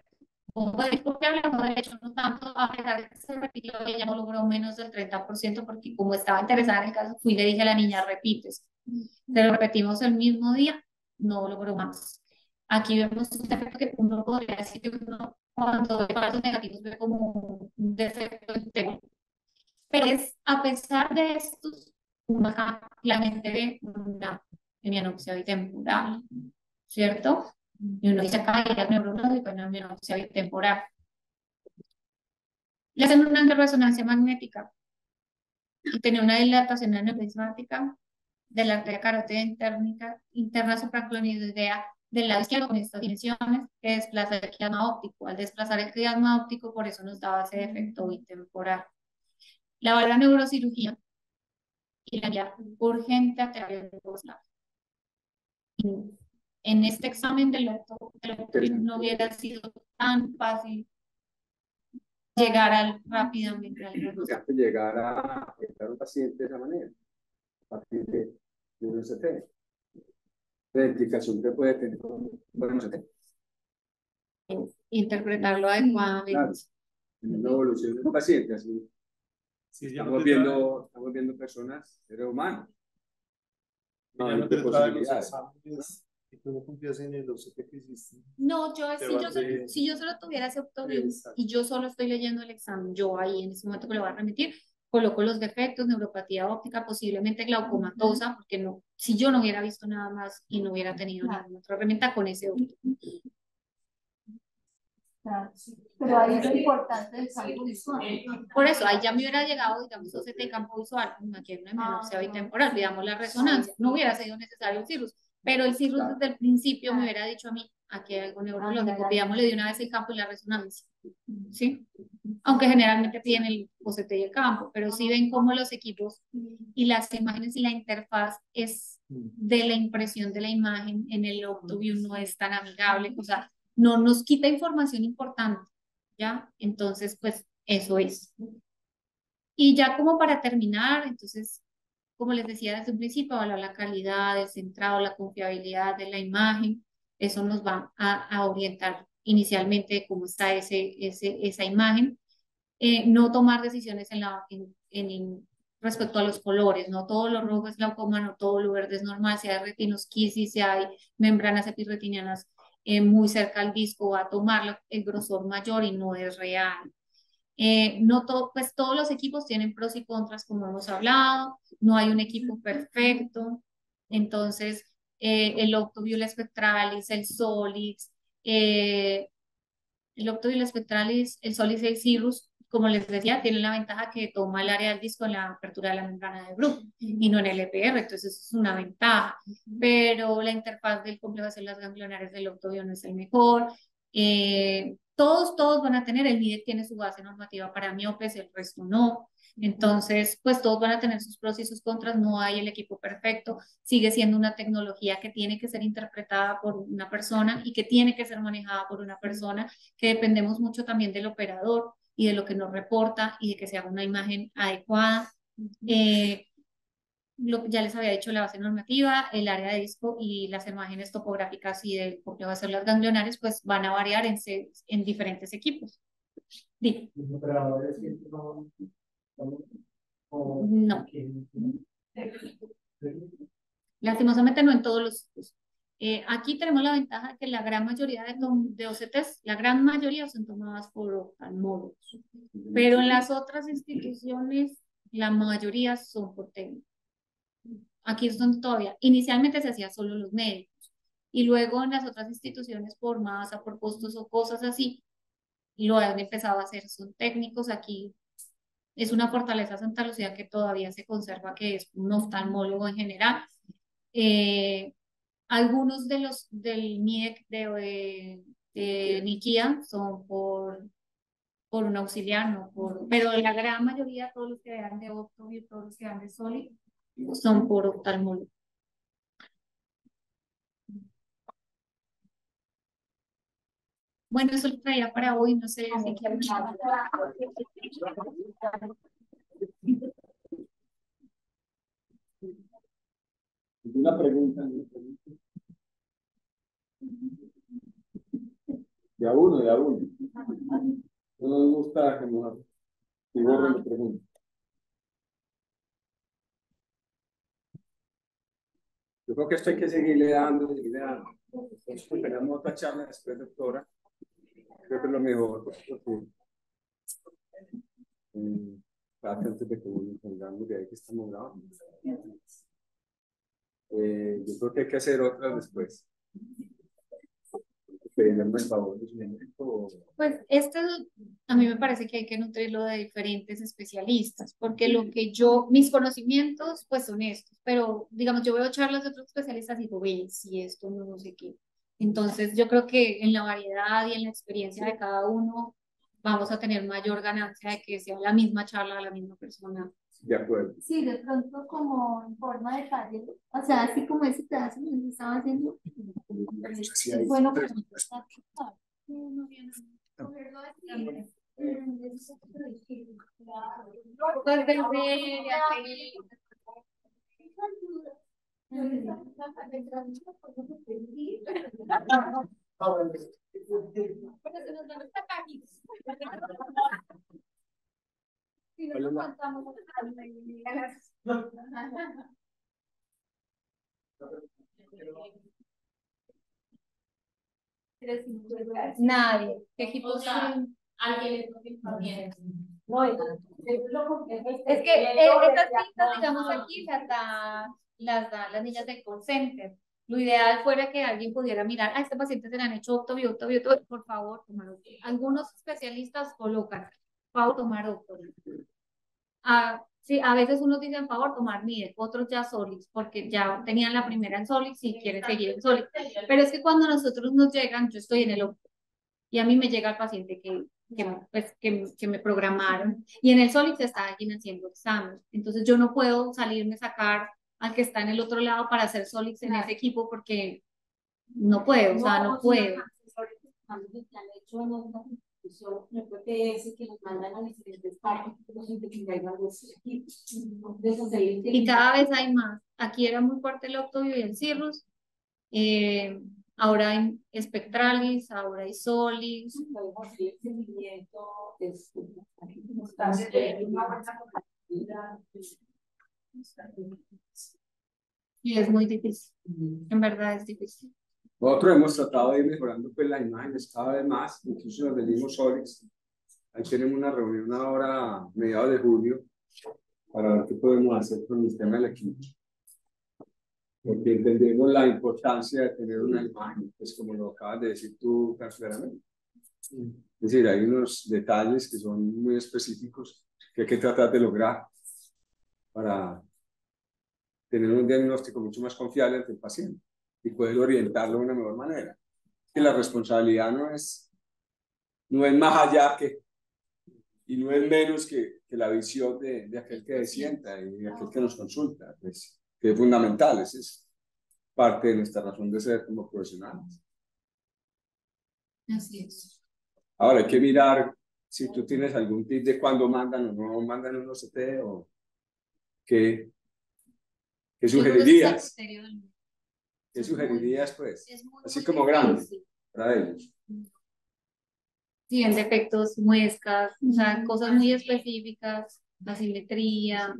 Como es confiable o no, de hecho, no tanto, a pesar de que se repitió, ella no logró menos del 30%, porque como estaba interesada en el caso, fui y le dije a la niña, repites. Te lo repetimos el mismo día, no logró más. Aquí vemos un defecto que uno podría decir que uno, cuando ve falsos negativos, ve como un defecto entero. Pero es, a pesar de estos, uno acá claramente ve una hemianopsia bitemporal, ¿cierto? Y uno dice acá, hay neurológico, una hemianopsia bitemporal. Le hacen una resonancia magnética y tenía una dilatación aneurismática de la arteria carótida interna supraclonidoidea del lado izquierdo con estas dimensiones que desplaza el quiasma óptico. Al desplazar el quiasma óptico, por eso nos daba ese defecto bitemporal. La valga neurocirugía y la guía urgente a terapia de posgrado. En este examen del octavo no hubiera sido tan fácil llegar rápidamente al diagnóstico. Llegar a un paciente de esa manera, a partir de un OCT. La implicación que puede tener con un OCT. Interpretarlo adecuadamente. Claro. En la evolución del paciente, así. Sí, estamos viendo personas, seres humanos. No, ya no te trae los exámenes y tú no confías en el OCT que hiciste. No, si yo solo tuviera ese octavio y yo solo estoy leyendo el examen, yo ahí en ese momento que lo voy a remitir, coloco los defectos, neuropatía óptica, posiblemente glaucomatosa, porque no, si yo no hubiera visto nada más y no hubiera tenido ninguna otra herramienta con ese octavio. Pero ahí es lo importante del campo visual. Por eso, ahí ya me hubiera llegado, digamos, OCT campo visual, aquí hay una hemianopsia bitemporal, digamos la resonancia, no hubiera sido necesario el cirrus, pero el cirrus desde el principio me hubiera dicho a mí, aquí hay algo neurológico, pidámosle de una vez el campo y la resonancia, ¿sí? Aunque generalmente piden el OCT y el campo, pero sí ven cómo los equipos y las imágenes y la interfaz es de la impresión de la imagen en el OptoView no es tan amigable, o sea, no nos quita información importante, ¿ya? Entonces, pues eso es. Y ya como para terminar, entonces, como les decía desde un principio, evaluar la calidad, el centrado, la confiabilidad de la imagen, eso nos va a orientar inicialmente de cómo está esa imagen. No tomar decisiones respecto a los colores, no todo lo rojo es glaucoma, no todo lo verde es normal, si hay retinosquisis, si hay membranas epirretinianas muy cerca al disco, va a tomar el grosor mayor y no es real. No todo, pues todos los equipos tienen pros y contras, como hemos hablado, no hay un equipo perfecto, entonces el Octoview, el Spectralis, el Solix, el Octoview, el Spectralis, el Solix y el Cirrus, como les decía, tienen la ventaja que toma el área del disco en la apertura de la membrana de Bruch y no en el EPR, entonces eso es una ventaja, pero la interfaz del complejo de células ganglionares del Octoview no es el mejor. Todos van a tener, el MIDEC tiene su base normativa para miopes, el resto no. Entonces, pues todos van a tener sus pros y sus contras, no hay el equipo perfecto, sigue siendo una tecnología que tiene que ser interpretada por una persona y que tiene que ser manejada por una persona, que dependemos mucho también del operador y de lo que nos reporta y de que se haga una imagen adecuada. ya les había dicho, la base normativa, el área de disco y las imágenes topográficas y del complejo de células ganglionares, pues van a variar en diferentes equipos. Dime. No. Lastimosamente no en todos los sitios. Aquí tenemos la ventaja de que la gran mayoría de OCTs, la gran mayoría son tomadas por oftalmólogos, pero en las otras instituciones la mayoría son por técnicos. Aquí es donde todavía, inicialmente se hacía solo los médicos y luego en las otras instituciones por masa, por costos o cosas así, lo han empezado a hacer, son técnicos. Aquí es una fortaleza Santa Lucía que todavía se conserva, que es un oftalmólogo en general. Algunos de los del MIEC de Niquía son por un auxiliar, no pero la gran mayoría, todos los que dan de Opto y todos los que dan de Soli, son por oftalmólogo. Bueno, eso lo traía para hoy, no sé si quieren. Una pregunta. De a uno, de a uno. No nos gusta que nos borren la pregunta. Yo creo que esto hay que seguirle dando, seguirle dando. Entonces, tenemos otra charla después, doctora. Creo que es lo mejor, porque antes de que nos entendamos de ahí que estamos grabando. Yo creo que hay que hacer otras después. Pedirme el favor de su momento. Pues a mí me parece que hay que nutrirlo de diferentes especialistas, porque mis conocimientos pues son estos, pero digamos, yo veo charlas de otros especialistas y digo, ven, si esto no sé qué. Entonces yo creo que en la variedad y en la experiencia de cada uno vamos a tener mayor ganancia de que sea la misma charla de la misma persona. De acuerdo. Sí, de pronto como en forma de taller, o sea, así como ese pedazo que nos estaba haciendo. Bueno, pues, Nadie. ¿Qué equipo son? Alguien no, es que estas pistas, digamos aquí, las niñas del call center. Lo ideal fuera que alguien pudiera mirar, a este paciente se le han hecho octo, por favor, tomar octo. Algunos especialistas colocan, por favor, tomar octo. Sí, a veces unos dicen, por favor, tomar MIDEC, otros ya Solix, porque ya tenían la primera en Solix y quieren seguir en Solix. Pero es que cuando nosotros nos llegan, yo estoy en el octo y a mí me llega el paciente que me programaron y en el Solix está alguien haciendo examen. Entonces yo no puedo salirme a sacar al que está en el otro lado para hacer Solix en ese equipo porque no puedo, o sea, no puedo. Y cada vez hay más. Aquí era muy fuerte el Octavio y el Cirrus. Ahora hay Spectralis, ahora hay Solis. Y es muy difícil. En verdad es difícil. Nosotros hemos tratado de ir mejorando pues, las imágenes cada vez más, incluso las del mismo Solix. Ahí tenemos una reunión ahora a mediados de julio para ver qué podemos hacer con el tema del equipo. Porque entendemos la importancia de tener una imagen, pues como lo acabas de decir tú tan claramente. Es decir, hay unos detalles que son muy específicos que hay que tratar de lograr para tener un diagnóstico mucho más confiable ante el paciente y poder orientarlo de una mejor manera. Que la responsabilidad no es más allá y no es menos que la visión de aquel que sienta y de aquel que nos consulta, pues, que es fundamental, es parte de nuestra razón de ser como profesionales. Así es. Ahora hay que mirar si tú tienes algún tip de cuándo mandan o no mandan un OCT o qué ¿Qué Yo creo que ese es el sugerirías? criterio del médico. ¿Qué sugerirías, pues? Es muy, Así muy como grande difícil. para ellos. Sí, en defectos, muescas, o sea, cosas muy específicas, la simetría,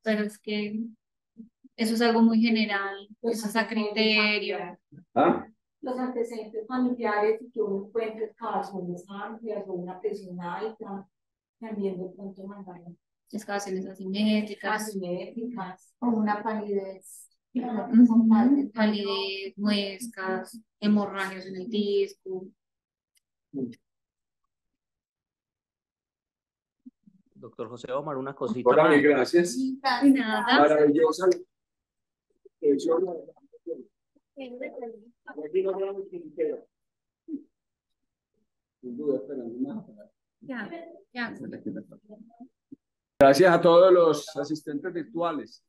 pero es que eso es algo muy general, eso es a criterio. Ah, Los antecedentes familiares y que uno encuentre excavaciones amplias o una presión alta, también de pronto mandaron Excavaciones asimétricas, asimétricas o una palidez. palidez, muescas, hemorragias en el disco. Doctor José Omar, una cosita hola, más. gracias. Y nada, Maravillosa. ya, ya. Gracias a todos los asistentes virtuales.